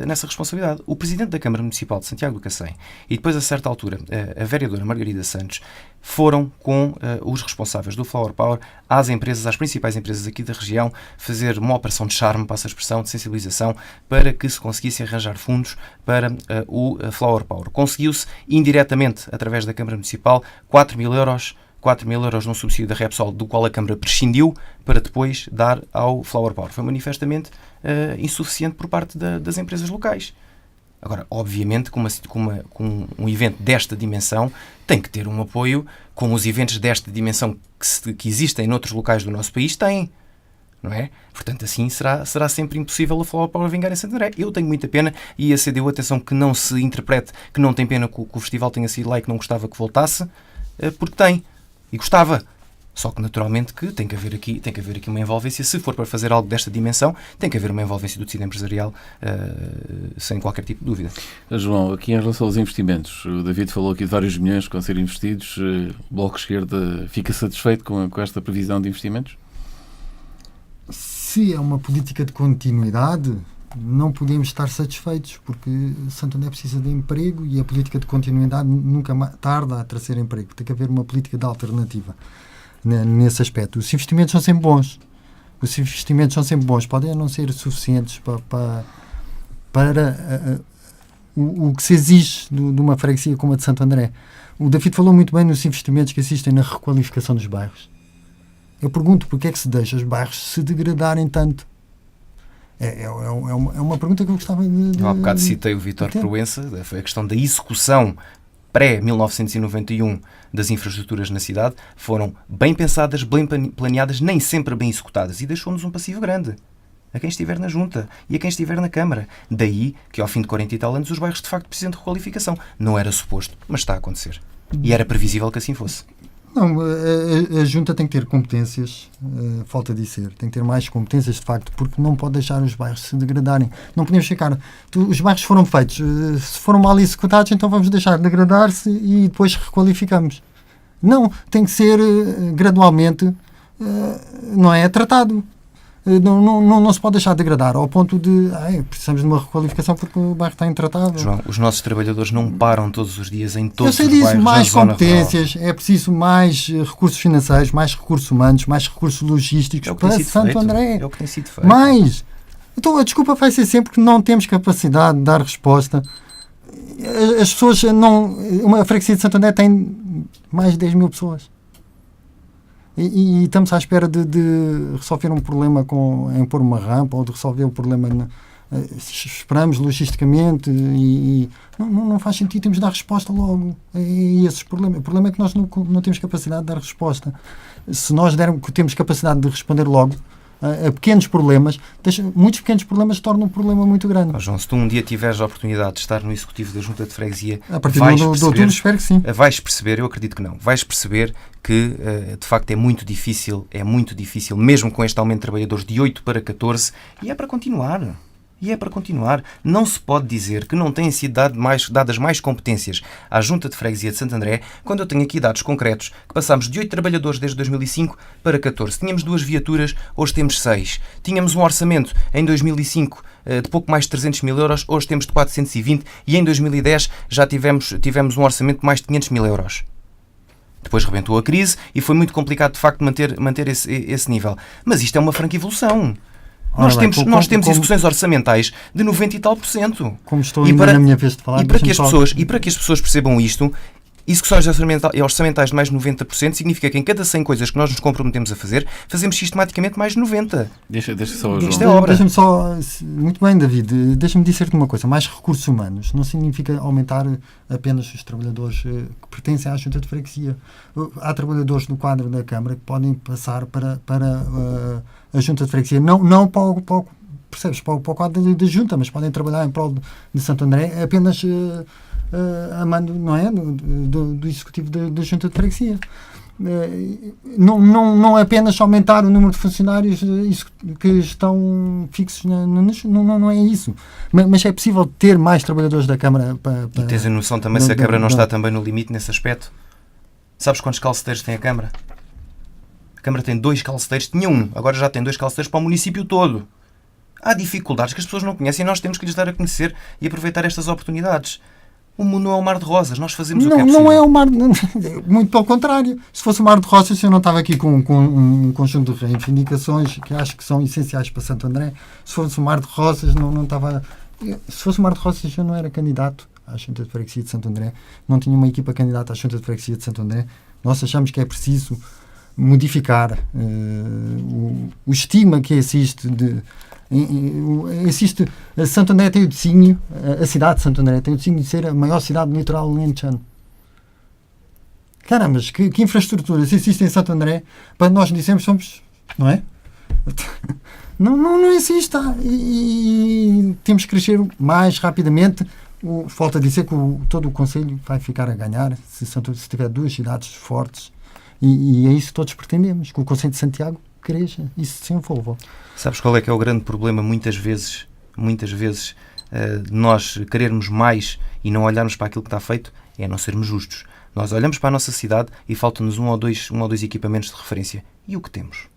nessa responsabilidade. O Presidente da Câmara Municipal de Santiago do Cacém e depois, a certa altura, a vereadora Margarida Santos foram com os responsáveis do Flower Power às principais empresas aqui da região, fazer uma operação de charme, passa a expressão, de sensibilização, para que se conseguisse arranjar fundos para o Flower Power. Conseguiu-se indiretamente, através da Câmara Municipal, 4 mil euros num subsídio da Repsol, do qual a Câmara prescindiu para depois dar ao Flower Power. Foi manifestamente insuficiente por parte das empresas locais. Agora, obviamente, com um evento desta dimensão, tem que ter um apoio, como os eventos desta dimensão que existem noutros locais do nosso país têm. Não é? Portanto, assim será sempre impossível a Flower Power vingar em Santo André. Eu tenho muita pena, e a CDU, atenção, que não se interprete que não tem pena que o festival tenha sido lá e que não gostava que voltasse, porque tem. E gostava. Só que, naturalmente, que tem que haver aqui uma envolvência. Se for para fazer algo desta dimensão, tem que haver uma envolvência do tecido empresarial, sem qualquer tipo de dúvida. João, aqui em relação aos investimentos, o David falou aqui de vários milhões que vão ser investidos. O Bloco Esquerda fica satisfeito com esta previsão de investimentos? Se é uma política de continuidade, não podemos estar satisfeitos, porque Santo André precisa de emprego e a política de continuidade nunca tarda a trazer emprego. Tem que haver uma política de alternativa nesse aspecto. Os investimentos são sempre bons. Podem não ser suficientes para o que se exige de uma freguesia como a de Santo André. O David falou muito bem nos investimentos que existem na requalificação dos bairros. Eu pergunto, porque é que se deixa os bairros se degradarem tanto? É uma pergunta que eu gostava de... Eu há bocado citei o Vítor Proença, foi a questão da execução pré-1991 das infraestruturas na cidade, foram bem pensadas, bem planeadas, nem sempre bem executadas, e deixou-nos um passivo grande a quem estiver na Junta e a quem estiver na Câmara. Daí que, ao fim de 40 e tal anos, os bairros de facto precisam de requalificação. Não era suposto, mas está a acontecer. E era previsível que assim fosse. Não, a Junta tem que ter competências, falta dizer, tem que ter mais competências de facto, porque não pode deixar os bairros se degradarem. Não podemos ficar... Os bairros foram feitos, se foram mal executados, então vamos deixar degradar-se e depois requalificamos. Não, tem que ser gradualmente, não é tratado. Não se pode deixar de degradar ao ponto de precisamos de uma requalificação porque o bairro está intratado. João, os nossos trabalhadores não param todos os dias em todos os bairros. Eu sei disso, mais competências, é preciso mais recursos financeiros, mais recursos humanos, mais recursos logísticos para Santo André. É o que tem sido feito. Mais! Então a desculpa vai ser sempre que não temos capacidade de dar resposta. As pessoas não... Uma freguesia de Santo André tem mais de 10 mil pessoas. E estamos à espera de resolver um problema em pôr uma rampa ou de resolver o problema. Esperamos logisticamente e não faz sentido, temos de dar resposta logo a esses problemas. O problema é que nós não temos capacidade de dar resposta. Se nós temos capacidade de responder logo a pequenos problemas, muitos pequenos problemas tornam um problema muito grande. João, se tu um dia tiveres a oportunidade de estar no Executivo da Junta de Freguesia, a partir de outubro, espero que sim. Vais perceber, eu acredito que não, vais perceber que de facto é muito difícil, mesmo com este aumento de trabalhadores de 8 para 14, e é para continuar. Não se pode dizer que não têm sido dadas mais competências à Junta de Freguesia de Santo André, quando eu tenho aqui dados concretos, que passámos de 8 trabalhadores desde 2005 para 14. Tínhamos 2 viaturas, hoje temos 6. Tínhamos um orçamento em 2005 de pouco mais de 300 mil euros, hoje temos de 420, e em 2010 já tivemos um orçamento de mais de 500 mil euros. Depois rebentou a crise e foi muito complicado de facto manter esse nível. Mas isto é uma franca evolução. Nós temos execuções orçamentais de 90% e tal. Como estou ainda na minha vez de falar. E para que as pessoas percebam isto, Isso que são orçamentais de mais de 90% significa que em cada 100 coisas que nós nos comprometemos a fazer, fazemos sistematicamente mais de 90. Deixa só, Isto João. é obra. Deixa-me só... Muito bem, David. Deixa-me dizer-te uma coisa. Mais recursos humanos não significa aumentar apenas os trabalhadores que pertencem à Junta de Freguesia. Há trabalhadores do quadro da Câmara que podem passar para a Junta de Freguesia. Não para o percebes, para o quadro da Junta, mas podem trabalhar em prol de Santo André apenas a mando, não é? Do Executivo da Junta de Freguesia. Não é apenas aumentar o número de funcionários que estão fixos não é isso. Mas é possível ter mais trabalhadores da Câmara para... E tens a noção também se a Câmara não está também no limite nesse aspecto? Sabes quantos calceteiros tem a Câmara? A Câmara tem 2 calceteiros, tinha 1, agora já tem 2 calceteiros para o município todo. Há dificuldades que as pessoas não conhecem e nós temos que lhes dar a conhecer e aproveitar estas oportunidades. O mundo não é um mar de rosas, nós fazemos o que é possível. Não é um mar de... Muito pelo contrário. Se fosse um mar de rosas, eu não estava aqui com um conjunto de reivindicações que acho que são essenciais para Santo André. Se fosse um mar de rosas, não estava... Se fosse um mar de rosas, eu não era candidato à Junta de Freguesia de Santo André. Não tinha uma equipa candidata à Junta de Freguesia de Santo André. Nós achamos que é preciso modificar o estigma que existe Santo André tem o desígnio, a cidade de Santo André tem o desígnio de ser a maior cidade do litoral alentejano. Caramba, que infraestruturas existem em Santo André para nós dizermos somos, não é? Não existe. E temos que crescer mais rapidamente. Falta dizer que todo o Conselho vai ficar a ganhar se tiver 2 cidades fortes. E é isso que todos pretendemos, que o Conselho de Santiago cresça e se desenvolva. Sabes qual é que é o grande problema muitas vezes de nós querermos mais e não olharmos para aquilo que está feito? É não sermos justos. Nós olhamos para a nossa cidade e faltam-nos um ou dois equipamentos de referência. E o que temos?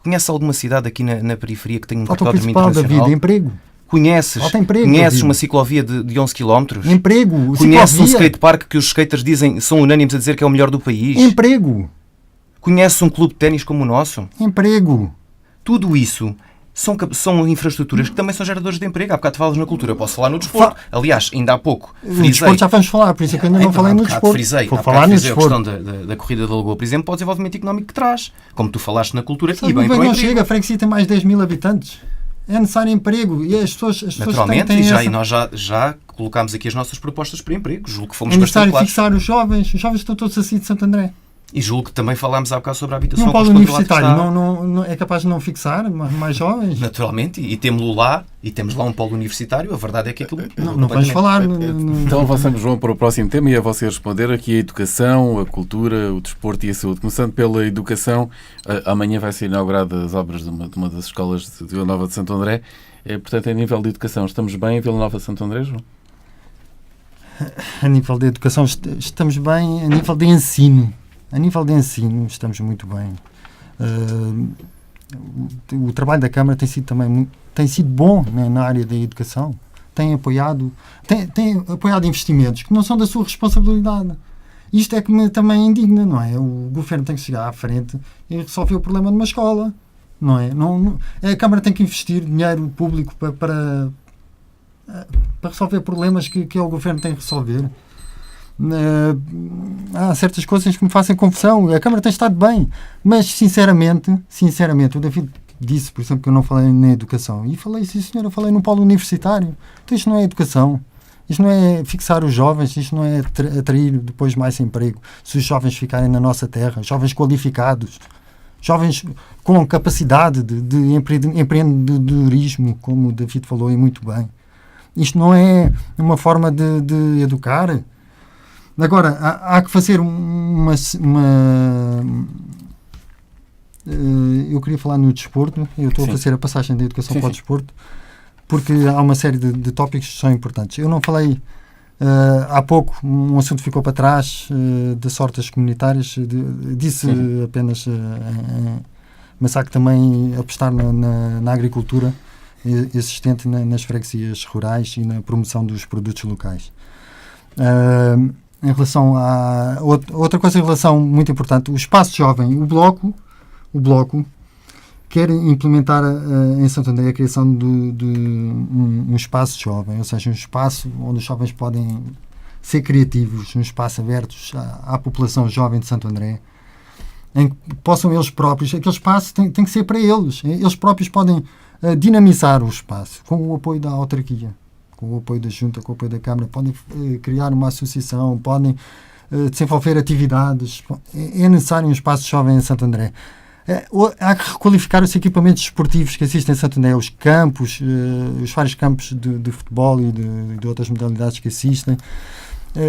Conheces alguma cidade aqui na periferia que tenha um cartódromo internacional? David, emprego. Conheces uma ciclovia de 11 km? Emprego. Conheces um skatepark que os skaters são unânimes a dizer que é o melhor do país? Emprego. Conheces um clube de ténis como o nosso? Emprego. Tudo isso são infraestruturas que também são geradores de emprego. Há bocado falas na cultura, eu posso falar no desporto. Aliás, ainda há pouco frisei... No desporto já vamos falar, por isso é que eu ainda não falei no desporto. Frisei a questão da corrida da Lagoa, por exemplo, para o desenvolvimento económico que traz. Como tu falaste na cultura, e bem para o não emprego. chega, a freguesia tem mais de 10 mil habitantes. É necessário emprego. E as pessoas naturalmente, têm e nós já colocámos aqui as nossas propostas para emprego. Julgo que fomos é bastante necessário claros. fixar os jovens estão todos assim de Santo André. E julgo que também falámos há bocado sobre a habitação. Num polo universitário não é capaz de não fixar mais jovens? Naturalmente, e temos lá um polo universitário, a verdade é que aquilo... Não vamos falar... Então avançamos, João, para o próximo tema e a você responder aqui a educação, a cultura, o desporto e a saúde. Começando pela educação, amanhã vai ser inaugurada as obras de uma das escolas de Vila Nova de Santo André. Portanto, a nível de educação, estamos bem em Vila Nova de Santo André, João? A nível de educação, estamos bem. A nível de ensino... estamos muito bem. O trabalho da Câmara tem sido bom, né, na área da educação. Tem apoiado investimentos que não são da sua responsabilidade. Isto é que me também indigna, não é? O governo tem que chegar à frente e resolver o problema de uma escola, não é? A Câmara tem que investir dinheiro público para resolver problemas que o governo tem que resolver. Há certas coisas que me fazem confusão. A Câmara tem estado bem, mas sinceramente o David disse, por exemplo, que eu não falei na educação, e falei, sim senhor, eu falei no polo universitário. Então isto não é educação, isto não é fixar os jovens, isto não é atrair depois mais emprego. Se os jovens ficarem na nossa terra, jovens qualificados, jovens com capacidade de empreendedorismo, como o David falou e muito bem, isto não é uma forma de educar. Agora, há que fazer eu queria falar no desporto. Eu estou a fazer a passagem da educação para o desporto, porque há uma série de tópicos que são importantes. Eu não falei há pouco, um assunto ficou para trás, das hortas comunitárias. Disse apenas, mas há que também apostar na agricultura existente nas freguesias rurais e na promoção dos produtos locais. Em relação a outra coisa, em relação muito importante, o espaço jovem, o bloco quer implementar em Santo André a criação de um espaço jovem, ou seja, um espaço onde os jovens podem ser criativos, um espaço aberto à população jovem de Santo André, em que possam eles próprios, aquele espaço tem que ser para eles. Eles próprios podem dinamizar o espaço, com o apoio da autarquia, com o apoio da Junta, com o apoio da Câmara, podem criar uma associação, podem desenvolver atividades. É necessário um espaço jovem em Santo André. Há que requalificar os equipamentos esportivos que existem em Santo André, os campos, os vários campos de futebol e de outras modalidades que existem.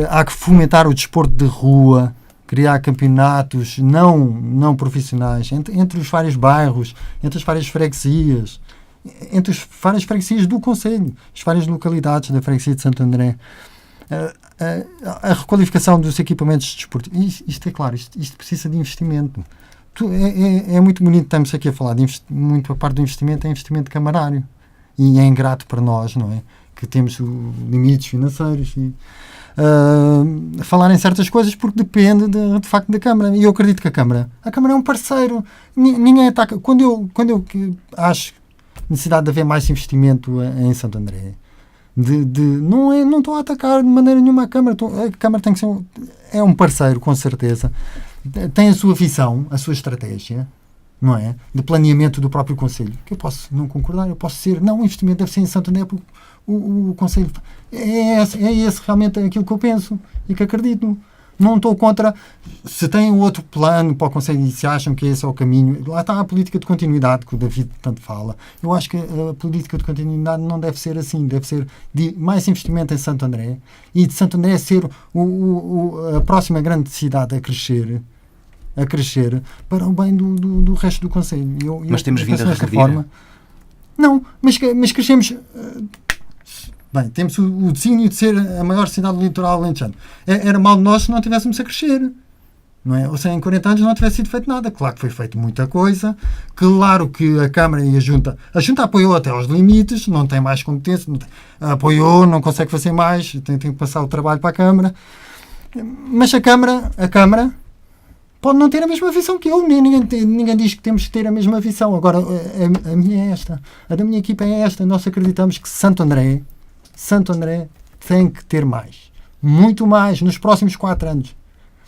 Há que fomentar o desporto de rua, criar campeonatos não profissionais entre os vários bairros, entre as várias freguesias, entre as várias freguesias do concelho, as várias localidades da freguesia de Santo André. A requalificação dos equipamentos desportivos, isto é claro, isto precisa de investimento. É muito bonito, estamos aqui a falar muito a parte do investimento, é investimento camarário e é ingrato para nós, não é? Que temos limites financeiros e falar em certas coisas porque depende de facto da Câmara, e eu acredito que a Câmara é um parceiro, ninguém ataca. Quando eu acho necessidade de haver mais investimento em Santo André, não estou a atacar de maneira nenhuma a Câmara tem que ser é um parceiro, com certeza, tem a sua visão, a sua estratégia, não é? De planeamento do próprio Conselho, que eu posso não concordar, eu posso ser, não, o investimento deve ser em Santo André porque o Conselho é esse realmente aquilo que eu penso e que acredito. Não estou contra, se tem outro plano para o Conselho e se acham que esse é o caminho, lá está a política de continuidade que o David tanto fala. Eu acho que a política de continuidade não deve ser assim, deve ser de mais investimento em Santo André e de Santo André ser a próxima grande cidade a crescer para o bem do resto do Conselho. Mas temos vindo a regredir? Não, mas crescemos... Bem, temos o desígnio de ser a maior cidade do litoral alentejano. Era mal de nós se não estivéssemos a crescer. Não é? Ou seja, em 40 anos não tivesse sido feito nada. Claro que foi feito muita coisa. Claro que a Câmara e a Junta apoiou até aos limites, não tem mais competência, apoiou, não consegue fazer mais, tem que passar o trabalho para a Câmara. Mas a Câmara pode não ter a mesma visão que eu, ninguém diz que temos que ter a mesma visão. Agora, a minha é esta, a da minha equipa é esta. Nós acreditamos que Santo André tem que ter mais, muito mais, nos próximos 4 anos.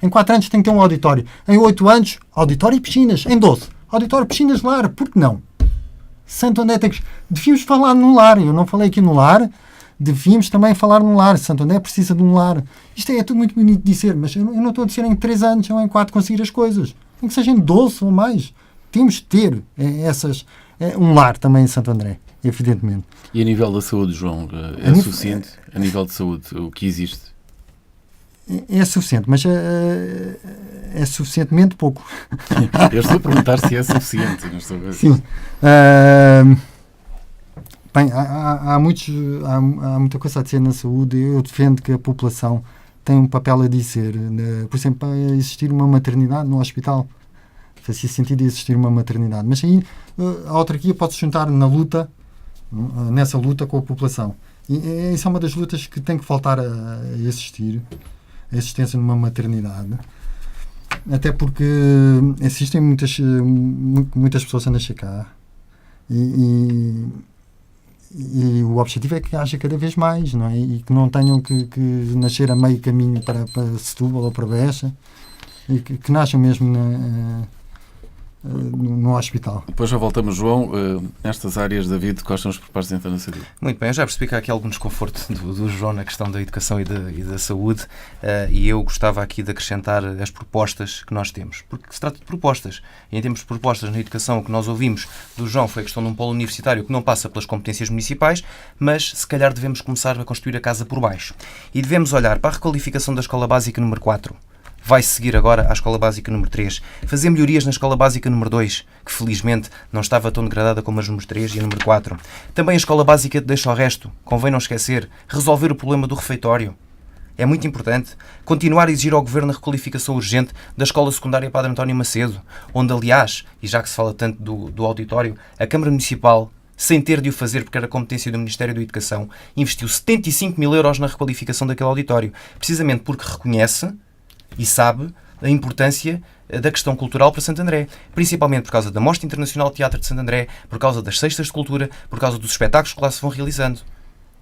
Em 4 anos tem que ter um auditório. Em 8 anos, auditório e piscinas. Em 12, auditório, piscinas, lar. Por que não? Santo André tem que... Devíamos falar num lar. Eu não falei aqui no lar. Devíamos também falar num lar. Santo André precisa de um lar. Isto é tudo muito bonito de dizer, mas eu não estou a dizer em 3 anos ou em 4 conseguir as coisas. Tem que seja em 12 ou mais. Temos de ter um lar também em Santo André, evidentemente. E a nível da saúde, João, é suficiente? A nível de saúde, o que existe? É suficiente, mas é suficientemente pouco. Eu estou a perguntar se é suficiente. Não estou a ver. Sim. Bem, há muita coisa a dizer na saúde. Eu defendo que a população tem um papel a dizer. Por exemplo, para existir uma maternidade no hospital, fazia sentido existir uma maternidade. Mas aí a autarquia pode se juntar nessa luta com a população. E isso é uma das lutas que tem que voltar a existir, a existência numa maternidade. Até porque existem muitas pessoas a nascer cá. E o objetivo é que haja cada vez mais, não é? E que não tenham que nascer a meio caminho para Setúbal ou para Beja, e que nasçam mesmo no hospital. Depois já voltamos, João. Nestas áreas, David, quais são os propósitos então na saúde? Muito bem, eu já percebi que há aqui algum desconforto do João na questão da educação e da saúde, e eu gostava aqui de acrescentar as propostas que nós temos, porque se trata de propostas, e em termos de propostas na educação, o que nós ouvimos do João foi a questão de um polo universitário que não passa pelas competências municipais, mas se calhar devemos começar a construir a casa por baixo, e devemos olhar para a requalificação da Escola Básica número 4, vai-se seguir agora à Escola Básica número 3. Fazer melhorias na Escola Básica número 2, que felizmente não estava tão degradada como as número 3 e a número 4. Também a Escola Básica deixa o resto. Convém não esquecer. Resolver o problema do refeitório. É muito importante. Continuar a exigir ao Governo a requalificação urgente da Escola Secundária Padre António Macedo, onde, aliás, e já que se fala tanto do auditório, a Câmara Municipal, sem ter de o fazer porque era competência do Ministério da Educação, investiu 75 mil euros na requalificação daquele auditório. Precisamente porque reconhece e sabe a importância da questão cultural para Santo André, principalmente por causa da Mostra Internacional de Teatro de Santo André, por causa das Sextas de Cultura, por causa dos espetáculos que lá se vão realizando.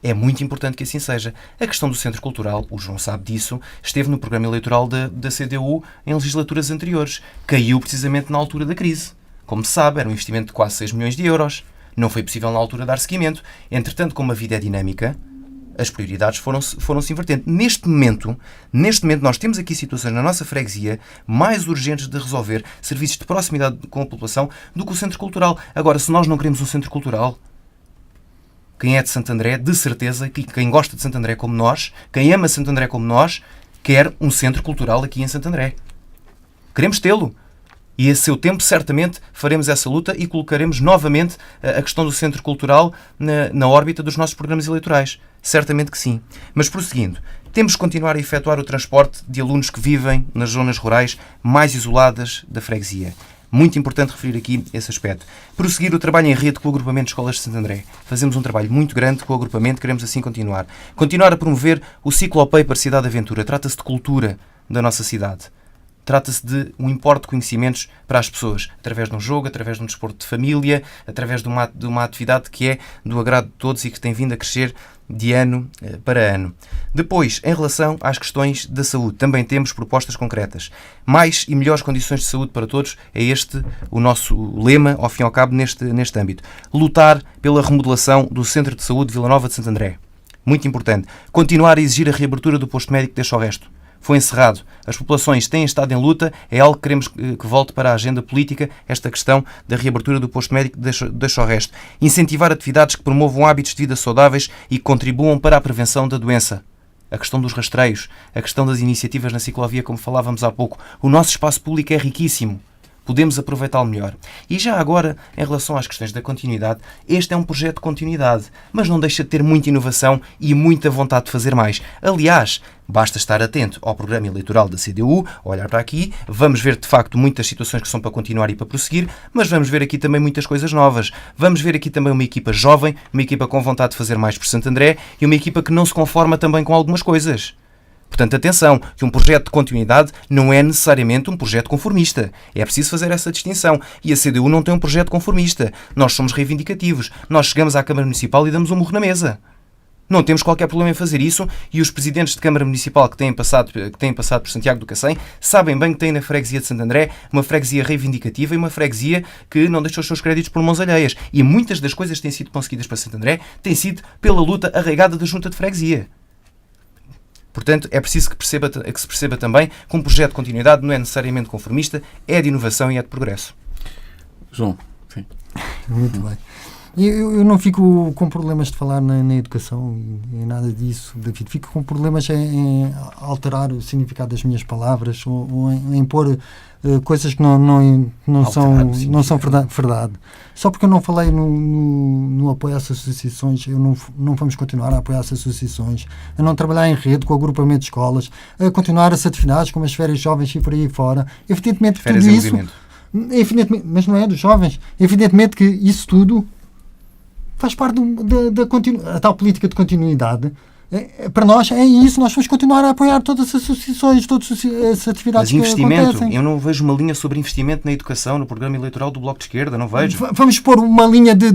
É muito importante que assim seja. A questão do Centro Cultural, o João sabe disso, esteve no programa eleitoral da CDU em legislaturas anteriores. Caiu precisamente na altura da crise. Como se sabe, era um investimento de quase 6 milhões de euros. Não foi possível na altura dar seguimento. Entretanto, como a vida é dinâmica, as prioridades foram-se invertendo. Neste momento, nós temos aqui situações na nossa freguesia mais urgentes de resolver, serviços de proximidade com a população, do que o Centro Cultural. Agora, se nós não queremos um Centro Cultural, quem é de Santo André, de certeza, que quem gosta de Santo André como nós, quem ama Santo André como nós, quer um Centro Cultural aqui em Santo André. Queremos tê-lo. E a seu tempo, certamente, faremos essa luta e colocaremos novamente a questão do Centro Cultural na órbita dos nossos programas eleitorais. Certamente que sim. Mas, prosseguindo, temos que continuar a efetuar o transporte de alunos que vivem nas zonas rurais mais isoladas da freguesia. Muito importante referir aqui esse aspecto. Prosseguir o trabalho em rede com o agrupamento de escolas de Santo André. Fazemos um trabalho muito grande com o agrupamento, queremos assim continuar. Continuar a promover o Ciclopaper Cidade Aventura. Trata-se de cultura da nossa cidade. Trata-se de um importe de conhecimentos para as pessoas, através de um jogo, através de um desporto de família, através de uma atividade que é do agrado de todos e que tem vindo a crescer de ano para ano. Depois, em relação às questões da saúde, também temos propostas concretas. Mais e melhores condições de saúde para todos é este o nosso lema, ao fim e ao cabo, neste âmbito. Lutar pela remodelação do Centro de Saúde de Vila Nova de Santo André. Muito importante. Continuar a exigir a reabertura do posto médico de Deixa o Resto. Foi encerrado. As populações têm estado em luta. É algo que queremos que volte para a agenda política, esta questão da reabertura do posto médico Deixa o Resto. Incentivar atividades que promovam hábitos de vida saudáveis e que contribuam para a prevenção da doença. A questão dos rastreios, a questão das iniciativas na ciclovia, como falávamos há pouco. O nosso espaço público é riquíssimo. Podemos aproveitá-lo melhor. E já agora, em relação às questões da continuidade, este é um projeto de continuidade, mas não deixa de ter muita inovação e muita vontade de fazer mais. Aliás, basta estar atento ao programa eleitoral da CDU, olhar para aqui, vamos ver de facto muitas situações que são para continuar e para prosseguir, mas vamos ver aqui também muitas coisas novas. Vamos ver aqui também uma equipa jovem, uma equipa com vontade de fazer mais por Santo André e uma equipa que não se conforma também com algumas coisas. Portanto, atenção, que um projeto de continuidade não é necessariamente um projeto conformista. É preciso fazer essa distinção. E a CDU não tem um projeto conformista. Nós somos reivindicativos. Nós chegamos à Câmara Municipal e damos um murro na mesa. Não temos qualquer problema em fazer isso e os presidentes de Câmara Municipal que têm passado por Santiago do Cacém sabem bem que têm na freguesia de Santo André uma freguesia reivindicativa e uma freguesia que não deixa os seus créditos por mãos alheias. E muitas das coisas que têm sido conseguidas para Santo André têm sido pela luta arraigada da Junta de Freguesia. Portanto, é preciso que se perceba também que um projeto de continuidade não é necessariamente conformista, é de inovação e é de progresso. João, sim. Muito bem. Eu não fico com problemas de falar na educação e nada disso, David. Fico com problemas em alterar o significado das minhas palavras ou em pôr coisas que não são verdade. Só porque eu não falei no apoio às associações, não vamos continuar a apoiar as associações, a não trabalhar em rede com o agrupamento de escolas, a continuar as atividades como as férias jovens e por aí fora. Evidentemente, férias tudo isso... Evidentemente, mas não é dos jovens. Evidentemente que isso tudo faz parte da tal política de continuidade. Para nós é isso, nós vamos continuar a apoiar todas as associações, todas as atividades que acontecem. Eu não vejo uma linha sobre investimento na educação no programa eleitoral do Bloco de Esquerda, não vejo. Vamos pôr uma linha de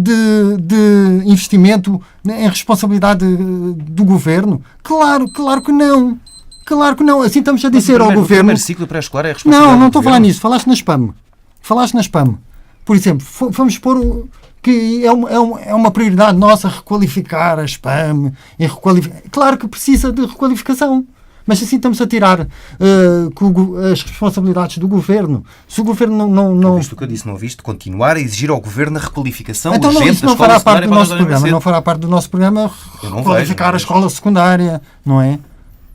investimento em responsabilidade do governo? Claro que não. Claro que não. Assim estamos a dizer ao governo... O primeiro ciclo pré-escolar é a responsabilidade Não estou a falar nisso. Falaste na SPAM. Por exemplo, vamos pôr... que é uma prioridade nossa requalificar a SPAM. Claro que precisa de requalificação, mas assim estamos a tirar as responsabilidades do governo. Se o governo não Visto o que eu disse, não ouviste? Continuar a exigir ao governo a requalificação então, urgente isso não fará parte do nosso programa requalificar a escola secundária, não é?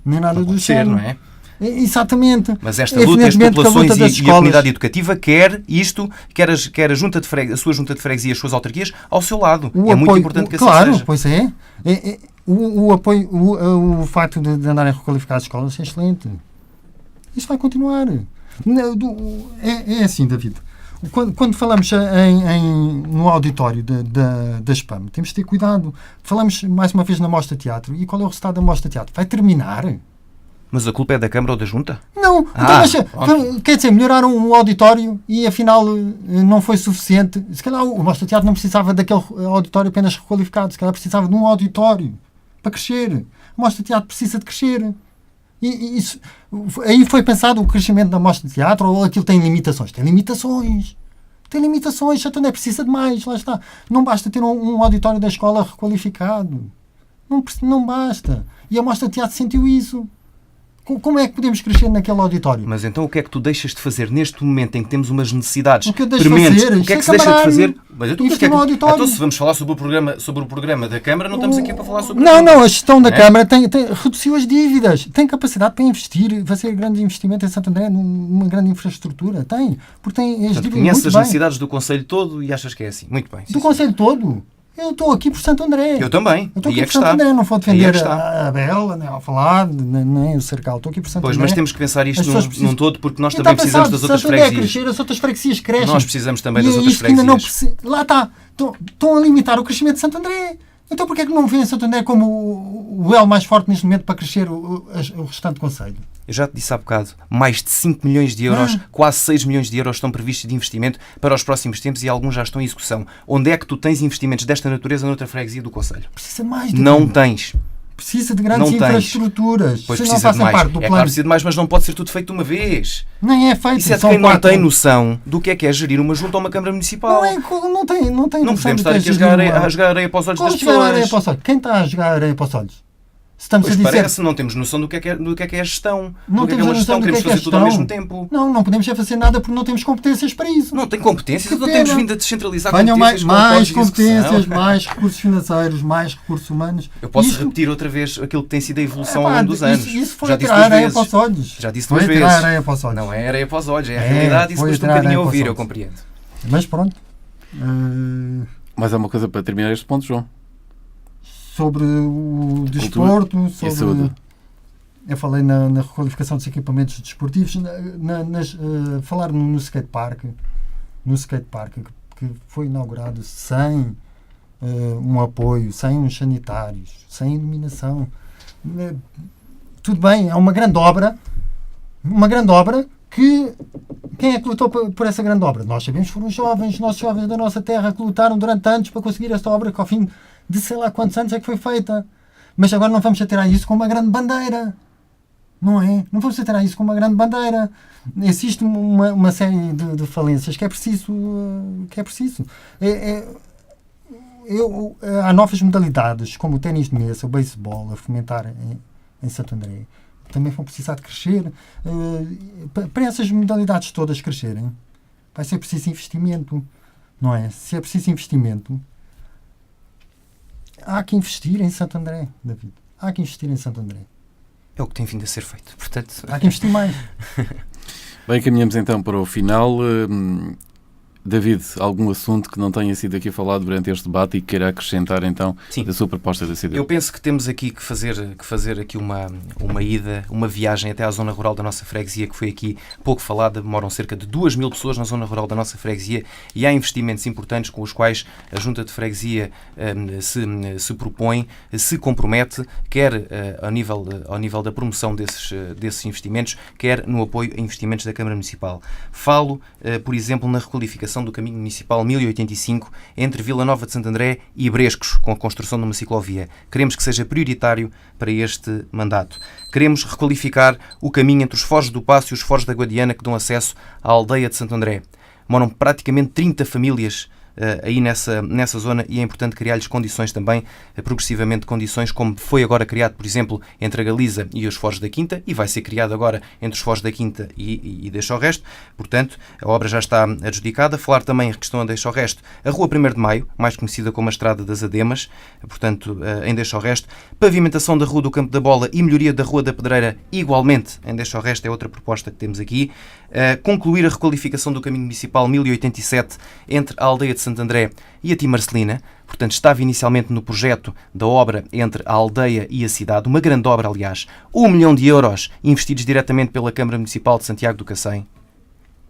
Nem nada do género. Não é? Exatamente. Mas esta luta, as populações e a comunidade educativa quer isto, quer a sua junta de freguesia e as suas autarquias ao seu lado. Muito importante que assim seja. Claro, pois é. O apoio, o facto de andarem a requalificar as escolas é excelente. Isso vai continuar. É assim, David. Quando falamos no auditório da SPAM, temos de ter cuidado. Falamos mais uma vez na Mostra Teatro. E qual é o resultado da Mostra Teatro? Vai terminar? Mas a culpa é da Câmara ou da Junta? Não. Quer dizer, melhoraram o auditório e afinal não foi suficiente. Se calhar o Mostra Teatro não precisava daquele auditório apenas requalificado. Se calhar precisava de um auditório para crescer. A Mostra de Teatro precisa de crescer. E isso, aí foi pensado o crescimento da Mostra de Teatro, ou aquilo tem limitações? Tem limitações. Tem limitações, Santander precisa de mais, lá está. Não basta ter um auditório da escola requalificado. Não basta. E a Mostra de Teatro sentiu isso. Como é que podemos crescer naquele auditório? Mas então o que é que tu deixas de fazer neste momento em que temos umas necessidades o que eu deixo prementes? fazer, O que é que se deixa de fazer? Mas então, investir no auditório. Então, se vamos falar sobre o programa da Câmara, não estamos aqui para falar sobre Não, a gestão da Câmara reduziu as dívidas. Tem capacidade para investir, fazer grandes investimentos em Santo André, numa grande infraestrutura. Tem. Porque tem as dívidas. Conheces muito as bem. necessidades do Conselho todo e achas que é assim. Muito bem. Do Conselho todo? Eu estou aqui por Santo André. Eu também. Eu estou Aí aqui é por que Santo está. André. Não vou Aí é defender que está. a Bela, nem a Alvalade, nem o Cercal. Estou aqui por Santo Pois, André. mas temos que pensar isto As pessoas num precisam- todo, porque nós Quem também está a precisamos pensar das de outras Santo André freguesias. crescer, as outras freguesias crescem. Nós precisamos também E das é outras isto que ainda não freguesias. Lá está. Estão a limitar o crescimento de Santo André. Então porquê é que não vêem Santo André como o elo mais forte neste momento para crescer o restante concelho? Eu já te disse há bocado, mais de 5 milhões de euros, quase 6 milhões de euros estão previstos de investimento para os próximos tempos e alguns já estão em execução. Onde é que tu tens investimentos desta natureza noutra freguesia do concelho? Precisa mais do Não que- tens. Precisa de grandes Não tens. infraestruturas. Pois Se não precisa de fazem mais. parte do É plano. claro, precisa de mais, mas não pode ser tudo feito de uma vez. Nem é feito. Isso é de são quem não quatro- tem noção do que é gerir uma junta ou uma Câmara Municipal. Não tem Não noção podemos do estar que é aqui a gerir uma- jogar areia para os olhos Qual das jogar areia pessoas. para os olhos? Quem está a jogar areia para os olhos? Se estamos Pois a dizer... parece, não temos noção do que é a gestão. Não do que é temos uma a noção gestão, do queremos que é fazer tudo ao gestão. mesmo tempo. Não podemos fazer nada porque não temos competências para isso. Não tem competências, Que não temos pena. vindo a descentralizar Venham mais competências. competências, mais recursos financeiros, mais recursos humanos. Eu posso Isto- repetir outra vez aquilo que tem sido a evolução Epá, ao longo dos anos. Isso foi Já disse tirar duas areia vezes. para os olhos. Já disse Foi duas tirar vezes. areia para os olhos. Não é areia para os olhos, é a É, realidade e isso foi custa um tirar bocadinho a areia para os ouvir, eu olhos. compreendo. Mas pronto. Mais alguma coisa para terminar este ponto, João? Sobre o desporto, e saúde. Eu falei na requalificação dos equipamentos desportivos, falar no skatepark, que foi inaugurado sem um apoio, sem uns sanitários, sem iluminação. Tudo bem, é uma grande obra que... Quem é que lutou por essa grande obra? Nós sabemos que foram os nossos jovens da nossa terra que lutaram durante anos para conseguir esta obra que ao fim de sei lá quantos anos é que foi feita. Mas agora não vamos atirar isso com uma grande bandeira. Não é? Não vamos atirar isso com uma grande bandeira. Existe uma série de falências que é preciso. Há novas modalidades, como o ténis de mesa, o beisebol, a fomentar em Santo André. Também vão precisar de crescer. Para essas modalidades todas crescerem, vai ser preciso investimento. Não é? Se é preciso investimento, há que investir em Santo André, David. Há que investir em Santo André. É o que tem vindo a ser feito. Portanto, Há que investir mais. Bem, caminhamos então para o final. David, algum assunto que não tenha sido aqui falado durante este debate e que queira acrescentar então Sim. da sua proposta da CDU? eu penso que temos aqui que fazer aqui uma ida, uma viagem até à zona rural da nossa freguesia, que foi aqui pouco falada. Moram cerca de 2.000 pessoas na zona rural da nossa freguesia e há investimentos importantes com os quais a Junta de Freguesia se propõe, se compromete, quer ao nível da promoção desses investimentos, quer no apoio a investimentos da Câmara Municipal. Falo, por exemplo, na requalificação do caminho municipal 1085 entre Vila Nova de Santo André e Brescos, com a construção de uma ciclovia. Queremos que seja prioritário para este mandato. Queremos requalificar o caminho entre os Forjos do Paço e os Forjos da Guadiana, que dão acesso à aldeia de Santo André. Moram praticamente 30 famílias aí nessa zona e é importante criar-lhes condições também, progressivamente condições como foi agora criado, por exemplo, entre a Galiza e os Forjos da Quinta e vai ser criado agora entre os Forjos da Quinta e deixa o resto. Portanto, a obra já está adjudicada. Falar também, que estão a deixa o resto, a Rua 1º de Maio, mais conhecida como a Estrada das Ademas, portanto, em deixa o resto. Pavimentação da Rua do Campo da Bola e melhoria da Rua da Pedreira, igualmente em deixa o resto, é outra proposta que temos aqui. Concluir a requalificação do caminho municipal 1087 entre a aldeia de Santo André e a Timarcelina. Portanto, estava inicialmente no projeto da obra entre a aldeia e a cidade, uma grande obra, aliás, 1 milhão de euros investidos diretamente pela Câmara Municipal de Santiago do Cacém,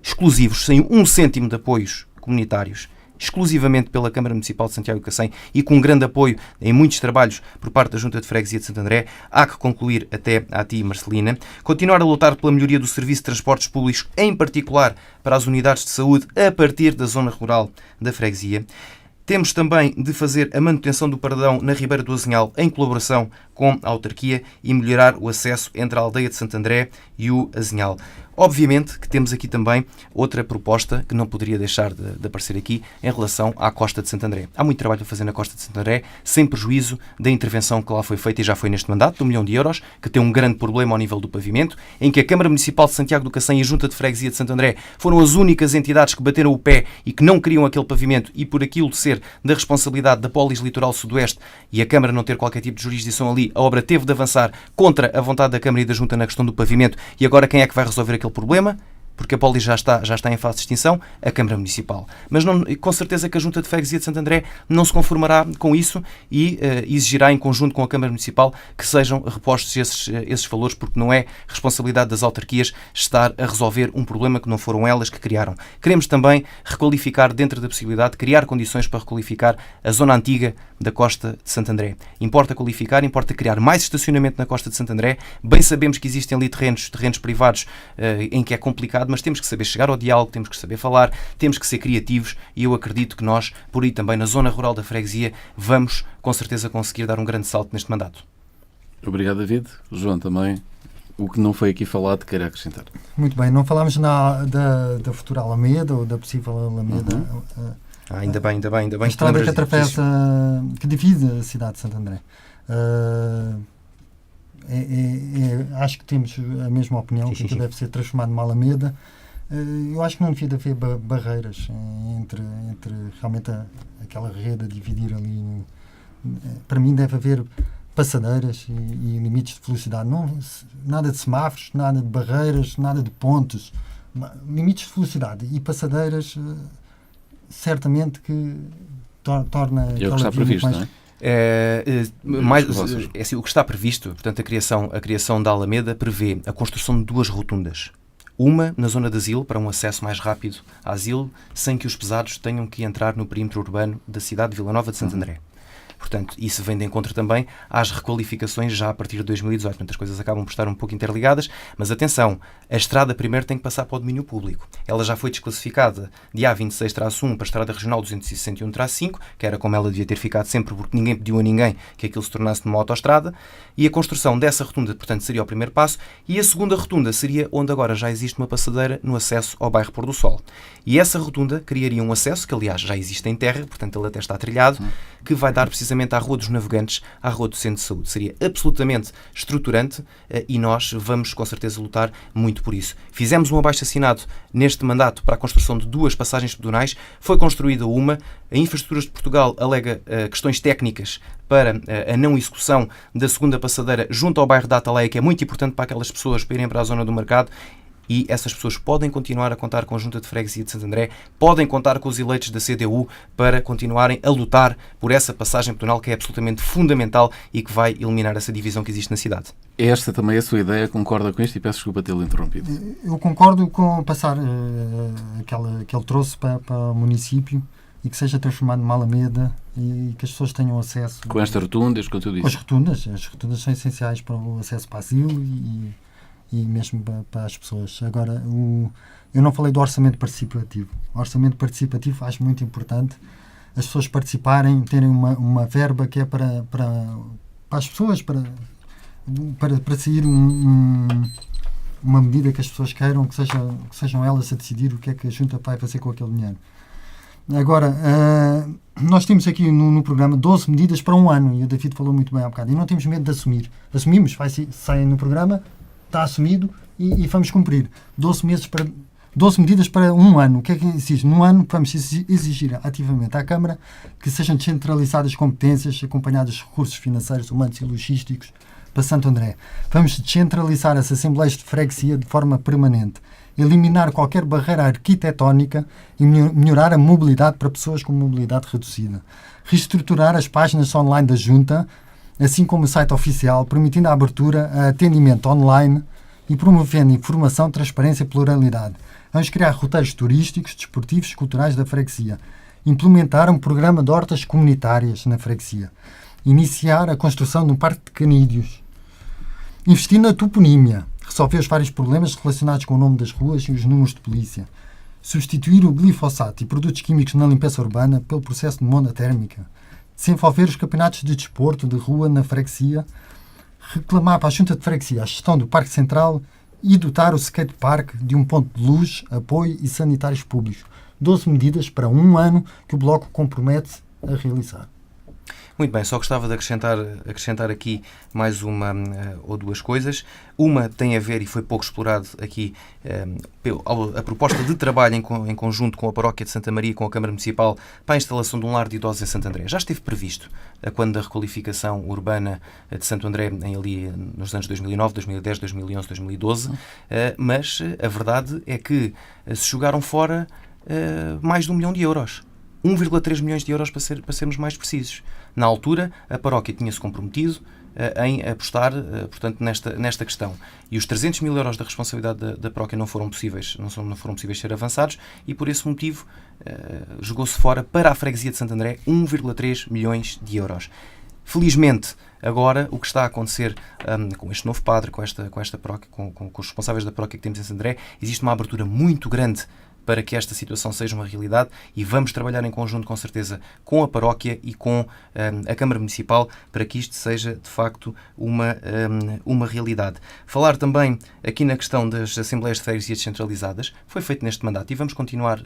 exclusivos, sem 1 cêntimo de apoios comunitários, exclusivamente pela Câmara Municipal de Santiago do Cacém e com um grande apoio em muitos trabalhos por parte da Junta de Freguesia de Santo André. Há que concluir até à Timarcelina. Continuar a lutar pela melhoria do serviço de transportes públicos, em particular para as unidades de saúde a partir da zona rural da freguesia. Temos também de fazer a manutenção do paradão na Ribeira do Azinhal em colaboração com a autarquia e melhorar o acesso entre a aldeia de Santo André e o Azinhal. Obviamente que temos aqui também outra proposta que não poderia deixar de aparecer aqui em relação à Costa de Santo André. Há muito trabalho a fazer na Costa de Santo André, sem prejuízo da intervenção que lá foi feita e já foi neste mandato, de 1 milhão de euros, que tem um grande problema ao nível do pavimento, em que a Câmara Municipal de Santiago do Cacém e a Junta de Freguesia de Santo André foram as únicas entidades que bateram o pé e que não queriam aquele pavimento, e por aquilo ser da responsabilidade da Polis Litoral Sudoeste e a Câmara não ter qualquer tipo de jurisdição ali, a obra teve de avançar contra a vontade da Câmara e da Junta na questão do pavimento. E agora quem é que vai resolver aquele problema? Porque a Polis já está em fase de extinção, a Câmara Municipal. Mas não, com certeza que a Junta de Freguesia de Santo André não se conformará com isso e exigirá em conjunto com a Câmara Municipal que sejam repostos esses valores, porque não é responsabilidade das autarquias estar a resolver um problema que não foram elas que criaram. Queremos também requalificar, dentro da possibilidade, criar condições para requalificar a zona antiga da Costa de Santo André. Importa qualificar, importa criar mais estacionamento na Costa de Santo André. Bem sabemos que existem ali terrenos privados em que é complicado, mas temos que saber chegar ao diálogo, temos que saber falar, temos que ser criativos e eu acredito que nós, por aí também na zona rural da freguesia, vamos com certeza conseguir dar um grande salto neste mandato. Obrigado, David. João, também o que não foi aqui falado, quer acrescentar? Muito bem, não falámos da futura Alameda ou da possível Alameda. Ainda bem. A estrada que atravessa, que divide a cidade de Santo André. Acho que temos a mesma opinião, que aquilo deve ser transformado numa Alameda. Eu acho que não devia haver barreiras entre realmente aquela rede a dividir ali. Para mim deve haver passadeiras e limites de velocidade. Nada de semáforos, nada de barreiras, nada de pontes. Limites de velocidade e passadeiras certamente que torna aquela via está previsto, não é? O que está previsto, portanto, a criação da Alameda prevê a construção de 2 rotundas. Uma na zona de asilo, para um acesso mais rápido a asilo, sem que os pesados tenham que entrar no perímetro urbano da cidade de Vila Nova de Santo André. Portanto, isso vem de encontro também às requalificações já a partir de 2018. Portanto, as coisas acabam por estar um pouco interligadas, mas atenção, a estrada primeiro tem que passar para o domínio público. Ela já foi desclassificada de A26-1 para a Estrada Regional 261-5, que era como ela devia ter ficado sempre, porque ninguém pediu a ninguém que aquilo se tornasse numa autoestrada, e a construção dessa rotunda, portanto, seria o primeiro passo, e a segunda rotunda seria onde agora já existe uma passadeira no acesso ao bairro Pôr do Sol. E essa rotunda criaria um acesso, que aliás já existe em terra, portanto ele até está trilhado, que vai dar precisamente à Rua dos Navegantes, à Rua do Centro de Saúde. Seria absolutamente estruturante e nós vamos com certeza lutar muito por isso. Fizemos um abaixo-assinado neste mandato para a construção de 2 passagens pedonais, foi construída uma, a Infraestruturas de Portugal alega questões técnicas para a não execução da segunda passadeira junto ao bairro da Ataleia, que é muito importante para aquelas pessoas para irem para a zona do mercado. E essas pessoas podem continuar a contar com a Junta de Freguesia de Santo André, podem contar com os eleitos da CDU para continuarem a lutar por essa passagem pedonal que é absolutamente fundamental e que vai eliminar essa divisão que existe na cidade. Esta também é a sua ideia, concorda com isto e peço desculpa tê-lo interrompido. Eu concordo com passar aquele troço para o município e que seja transformado numa Alameda e que as pessoas tenham acesso... Com estas rotundas, com tudo isso? As rotundas são essenciais para o acesso para asilo e mesmo para as pessoas. Agora, eu não falei do orçamento participativo. O orçamento participativo acho muito importante as pessoas participarem, terem uma verba que é para as pessoas, para sair uma medida que as pessoas queiram, que sejam elas a decidir o que é que a Junta vai fazer com aquele dinheiro. Agora, nós temos aqui no programa 12 medidas para um ano, e o David falou muito bem há bocado, e não temos medo de assumir. Assumimos, sai no programa, está assumido e vamos cumprir. 12 medidas para um ano. O que é que exige? Num ano vamos exigir ativamente à Câmara que sejam descentralizadas competências acompanhadas de recursos financeiros, humanos e logísticos para Santo André. Vamos descentralizar as assembleias de freguesia de forma permanente. Eliminar qualquer barreira arquitetónica e melhorar a mobilidade para pessoas com mobilidade reduzida. Reestruturar as páginas online da Junta, assim como o site oficial, permitindo a abertura a atendimento online e promovendo informação, transparência e pluralidade. Vamos criar roteiros turísticos, desportivos e culturais da freguesia. Implementar um programa de hortas comunitárias na freguesia. Iniciar a construção de um parque de canídeos. Investir na toponímia. Resolver os vários problemas relacionados com o nome das ruas e os números de polícia. Substituir o glifosato e produtos químicos na limpeza urbana pelo processo de monda térmica. Desenvolver os campeonatos de desporto de rua na freguesia reclamar para a Junta de Freguesia a gestão do Parque Central e dotar o skate park de um ponto de luz, apoio e sanitários públicos. 12 medidas para um ano que o Bloco compromete a realizar. Muito bem, só gostava de acrescentar aqui mais uma ou duas coisas. Uma tem a ver, e foi pouco explorado aqui, a proposta de trabalho em conjunto com a Paróquia de Santa Maria, com a Câmara Municipal, para a instalação de um lar de idosos em Santo André. Já esteve previsto quando da requalificação urbana de Santo André, ali nos anos 2009, 2010, 2011, 2012, mas a verdade é que se jogaram fora mais de 1 milhão de euros. 1,3 milhões de euros para sermos mais precisos. Na altura, a paróquia tinha-se comprometido em apostar, portanto, nesta questão. E os 300 mil euros da responsabilidade da paróquia não foram possíveis ser avançados e, por esse motivo, jogou-se fora para a freguesia de Santo André 1,3 milhões de euros. Felizmente, agora, o que está a acontecer com este novo padre, com esta paróquia, com os responsáveis da paróquia que temos em Santo André, existe uma abertura muito grande para que esta situação seja uma realidade e vamos trabalhar em conjunto, com certeza, com a paróquia e com a Câmara Municipal para que isto seja, de facto, uma realidade. Falar também aqui na questão das Assembleias de Freguesia descentralizadas, foi feito neste mandato e vamos continuar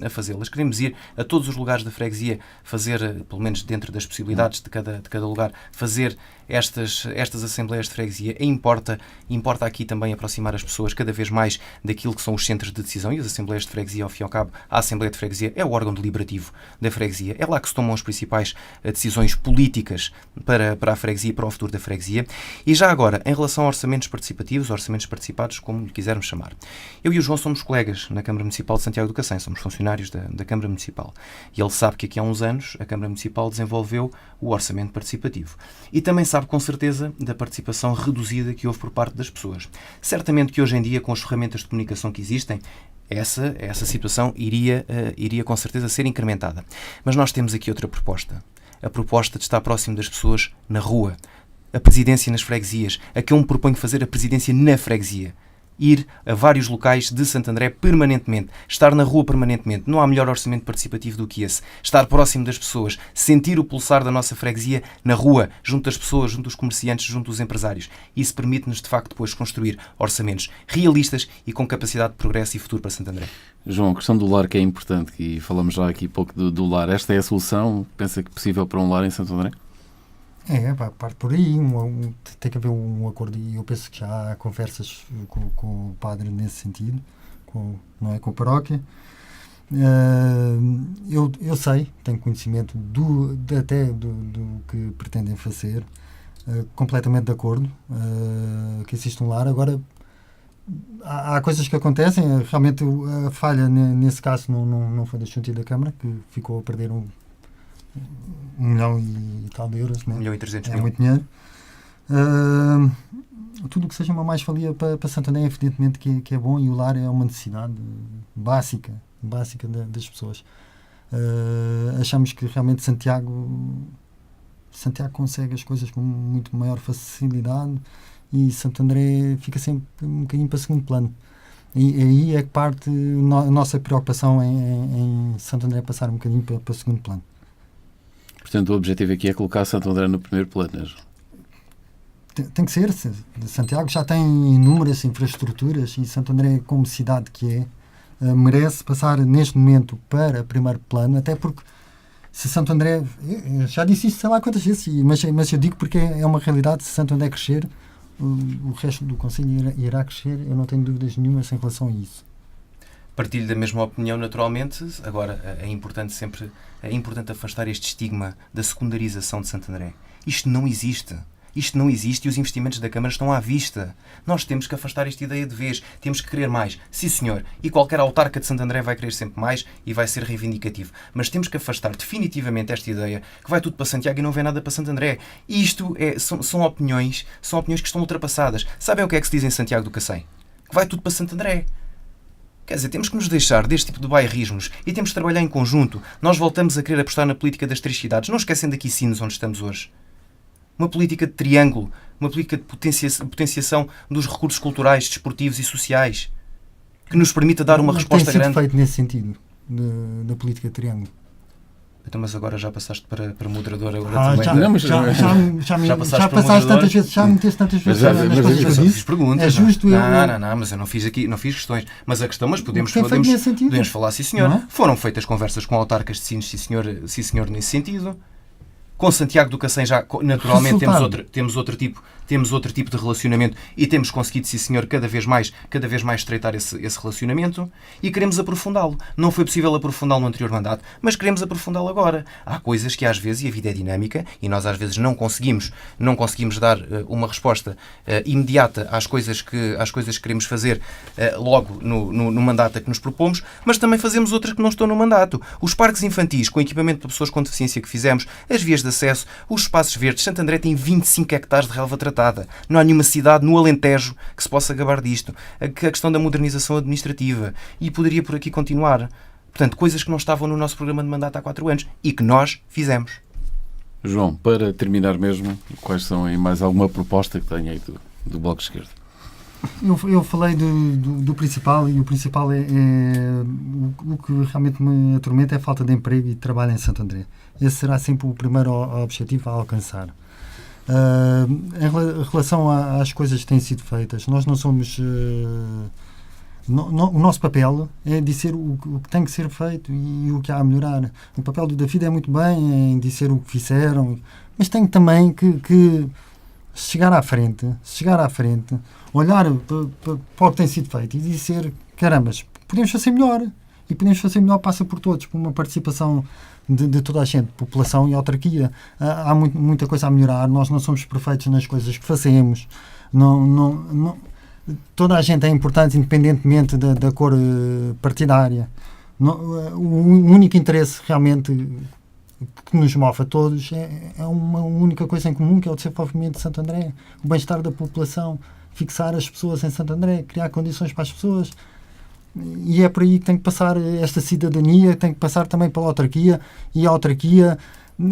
a fazê-las. Queremos ir a todos os lugares da freguesia, fazer, pelo menos dentro das possibilidades de cada lugar, fazer estas Assembleias de Freguesia. E importa aqui também aproximar as pessoas cada vez mais daquilo que são os centros de decisão e as Assembleias de Freguesia, ao fim e ao cabo, a Assembleia de Freguesia é o órgão deliberativo da freguesia. É lá que se tomam as principais decisões políticas para a freguesia e para o futuro da freguesia. E já agora, em relação a orçamentos participativos, orçamentos participados, como lhe quisermos chamar. Eu e o João somos colegas na Câmara Municipal de Santiago do Cacém, somos funcionários da Câmara Municipal. E ele sabe que aqui há uns anos a Câmara Municipal desenvolveu o orçamento participativo. E também sabe com certeza da participação reduzida que houve por parte das pessoas. Certamente que hoje em dia, com as ferramentas de comunicação que existem, essa situação iria com certeza ser incrementada. Mas nós temos aqui outra proposta. A proposta de estar próximo das pessoas na rua. A presidência nas freguesias. A que eu me proponho fazer a presidência na freguesia. Ir a vários locais de Santo André permanentemente. Estar na rua permanentemente. Não há melhor orçamento participativo do que esse. Estar próximo das pessoas. Sentir o pulsar da nossa freguesia na rua, junto das pessoas, junto dos comerciantes, junto dos empresários. Isso permite-nos, de facto, depois construir orçamentos realistas e com capacidade de progresso e futuro para Santo André. João, a questão do lar que é importante, e falamos já aqui pouco do lar. Esta é a solução, pensa que é possível para um lar em Santo André? Parte por aí, tem que haver um acordo, e eu penso que já há conversas com o padre nesse sentido, com a paróquia. Eu sei, tenho conhecimento do que pretendem fazer, completamente de acordo, que existe um lar. Agora, há coisas que acontecem, realmente a falha nesse caso não foi da Junta e da Câmara, que ficou a perder 1 milhão e tal de euros, né? 1 milhão e 300 mil. É muito dinheiro. Tudo o que seja uma mais-valia para Santo André, evidentemente que é bom, e o lar é uma necessidade básica das pessoas. Achamos que realmente Santiago consegue as coisas com muito maior facilidade e Santo André fica sempre um bocadinho para segundo plano. E aí é que parte a nossa preocupação em Santo André passar um bocadinho para segundo plano. Portanto, o objetivo aqui é colocar Santo André no primeiro plano. Tem que ser. Santiago já tem inúmeras infraestruturas e Santo André, como cidade que merece passar neste momento para primeiro plano, até porque se Santo André, eu já disse isto sei lá quantas vezes, mas eu digo porque é uma realidade. Se Santo André crescer, o resto do concelho irá crescer, eu não tenho dúvidas nenhumas em relação a isso. Partilho da mesma opinião, naturalmente. Agora, é importante afastar este estigma da secundarização de Santo André. Isto não existe e os investimentos da Câmara estão à vista. Nós temos que afastar esta ideia de vez. Temos que querer mais. Sim, senhor. E qualquer autarca de Santo André vai querer sempre mais e vai ser reivindicativo. Mas temos que afastar definitivamente esta ideia que vai tudo para Santiago e não vem nada para Santo André. E isto são opiniões que estão ultrapassadas. Sabem o que é que se diz em Santiago do Cacém? Que vai tudo para Santo André. Quer dizer, temos que nos deixar deste tipo de bairrismos e temos que trabalhar em conjunto. Nós voltamos a querer apostar na política das 3 cidades, não esquecendo aqui Sines, onde estamos hoje. Uma política de triângulo, uma política de potenciação dos recursos culturais, desportivos e sociais, que nos permita dar uma resposta grande. Tem sido feito nesse sentido, da política de triângulo? Então, mas agora já passaste para moderador agora também. Já passaste tantas vezes, já meteste tantas vezes nas coisas que eu disse. Perguntas. É justo Não, mas eu não fiz questões. Mas a questão, podemos falar, sim senhor. Não é? Foram feitas conversas com autarcas de Sines, sim senhor, nesse sentido. Com Santiago do Cacém já, naturalmente, temos outro tipo de relacionamento e temos conseguido, sim senhor, cada vez mais estreitar esse relacionamento e queremos aprofundá-lo. Não foi possível aprofundá-lo no anterior mandato, mas queremos aprofundá-lo agora. Há coisas que às vezes, e a vida é dinâmica, e nós às vezes não conseguimos dar uma resposta imediata às coisas que queremos fazer logo no mandato a que nos propomos, mas também fazemos outras que não estão no mandato. Os parques infantis, com equipamento para pessoas com deficiência que fizemos, as vias de acesso, os espaços verdes. Santo André tem 25 hectares de relva tratada. Não há nenhuma cidade no Alentejo que se possa gabar disto. A questão da modernização administrativa. E poderia por aqui continuar. Portanto, coisas que não estavam no nosso programa de mandato há 4 anos e que nós fizemos. João, para terminar mesmo, quais são aí mais alguma proposta que tenha aí do Bloco de Esquerda? Eu falei do principal, e o principal é o que realmente me atormenta é a falta de emprego e de trabalho em Santo André. Esse será sempre o primeiro objetivo a alcançar. Em relação às coisas que têm sido feitas, nós não somos... o nosso papel é dizer o que tem que ser feito e o que há a melhorar. O papel do David é muito bem em dizer o que fizeram, mas tem também que chegar à frente, olhar para o que tem sido feito e dizer, caramba, podemos fazer melhor. E podemos fazer melhor, passa por todos, por uma participação de toda a gente, população e autarquia. Há muita coisa a melhorar, nós não somos perfeitos nas coisas que fazemos. Toda a gente é importante, independentemente da cor partidária. O único interesse realmente que nos move a todos é uma única coisa em comum, que é o desenvolvimento de Santo André, o bem-estar da população, fixar as pessoas em Santo André, criar condições para as pessoas. E é por aí que tem que passar esta cidadania, tem que passar também pela autarquia, e a autarquia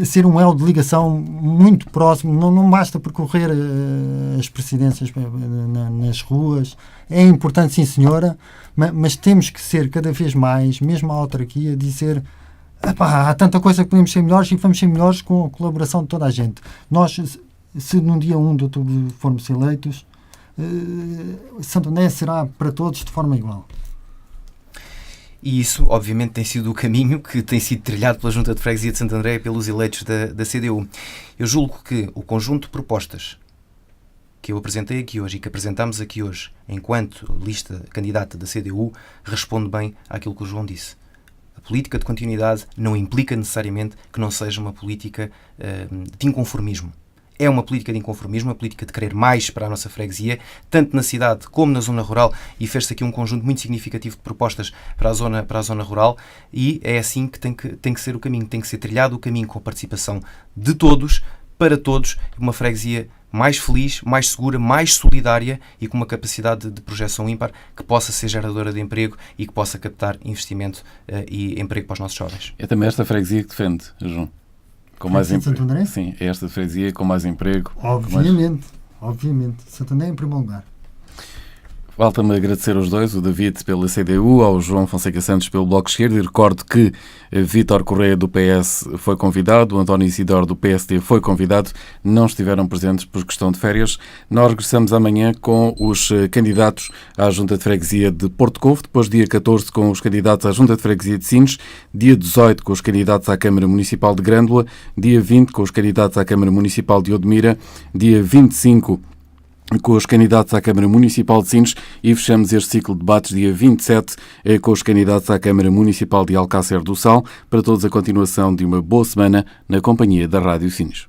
ser um elo de ligação muito próximo. Não basta percorrer as presidências nas ruas, é importante, sim senhora, mas temos que ser cada vez mais, mesmo a autarquia, dizer: há tanta coisa que podemos ser melhores, e vamos ser melhores com a colaboração de toda a gente. Nós, se no dia 1 de outubro formos eleitos, Santo André será para todos de forma igual. E isso, obviamente, tem sido o caminho que tem sido trilhado pela Junta de Freguesia de Santo André e pelos eleitos da CDU. Eu julgo que o conjunto de propostas que eu apresentei aqui hoje e que apresentámos aqui hoje, enquanto lista candidata da CDU, responde bem àquilo que o João disse. A política de continuidade não implica necessariamente que não seja uma política de inconformismo. É uma política de inconformismo, uma política de querer mais para a nossa freguesia, tanto na cidade como na zona rural, e fez-se aqui um conjunto muito significativo de propostas para a zona rural, e é assim que tem que ser o caminho, tem que ser trilhado o caminho com a participação de todos, para todos, uma freguesia mais feliz, mais segura, mais solidária e com uma capacidade de projeção ímpar que possa ser geradora de emprego e que possa captar investimento e emprego para os nossos jovens. É também esta freguesia que defende, João? Com mais emprego. Santo André? Sim, é esta freguesia com mais emprego. Obviamente. Santo André em primeiro lugar. Falta-me agradecer aos dois, o David pela CDU, ao João Fonseca Santos pelo Bloco de Esquerda, e recordo que Vítor Correia do PS foi convidado, o António Isidoro do PSD foi convidado, não estiveram presentes por questão de férias. Nós regressamos amanhã com os candidatos à Junta de Freguesia de Porto Covo, depois dia 14 com os candidatos à Junta de Freguesia de Sines, dia 18 com os candidatos à Câmara Municipal de Grândola, dia 20 com os candidatos à Câmara Municipal de Odmira, dia 25 com os candidatos à Câmara Municipal de Sines, e fechamos este ciclo de debates dia 27 com os candidatos à Câmara Municipal de Alcácer do Sal. Para todos, a continuação de uma boa semana na companhia da Rádio Sines.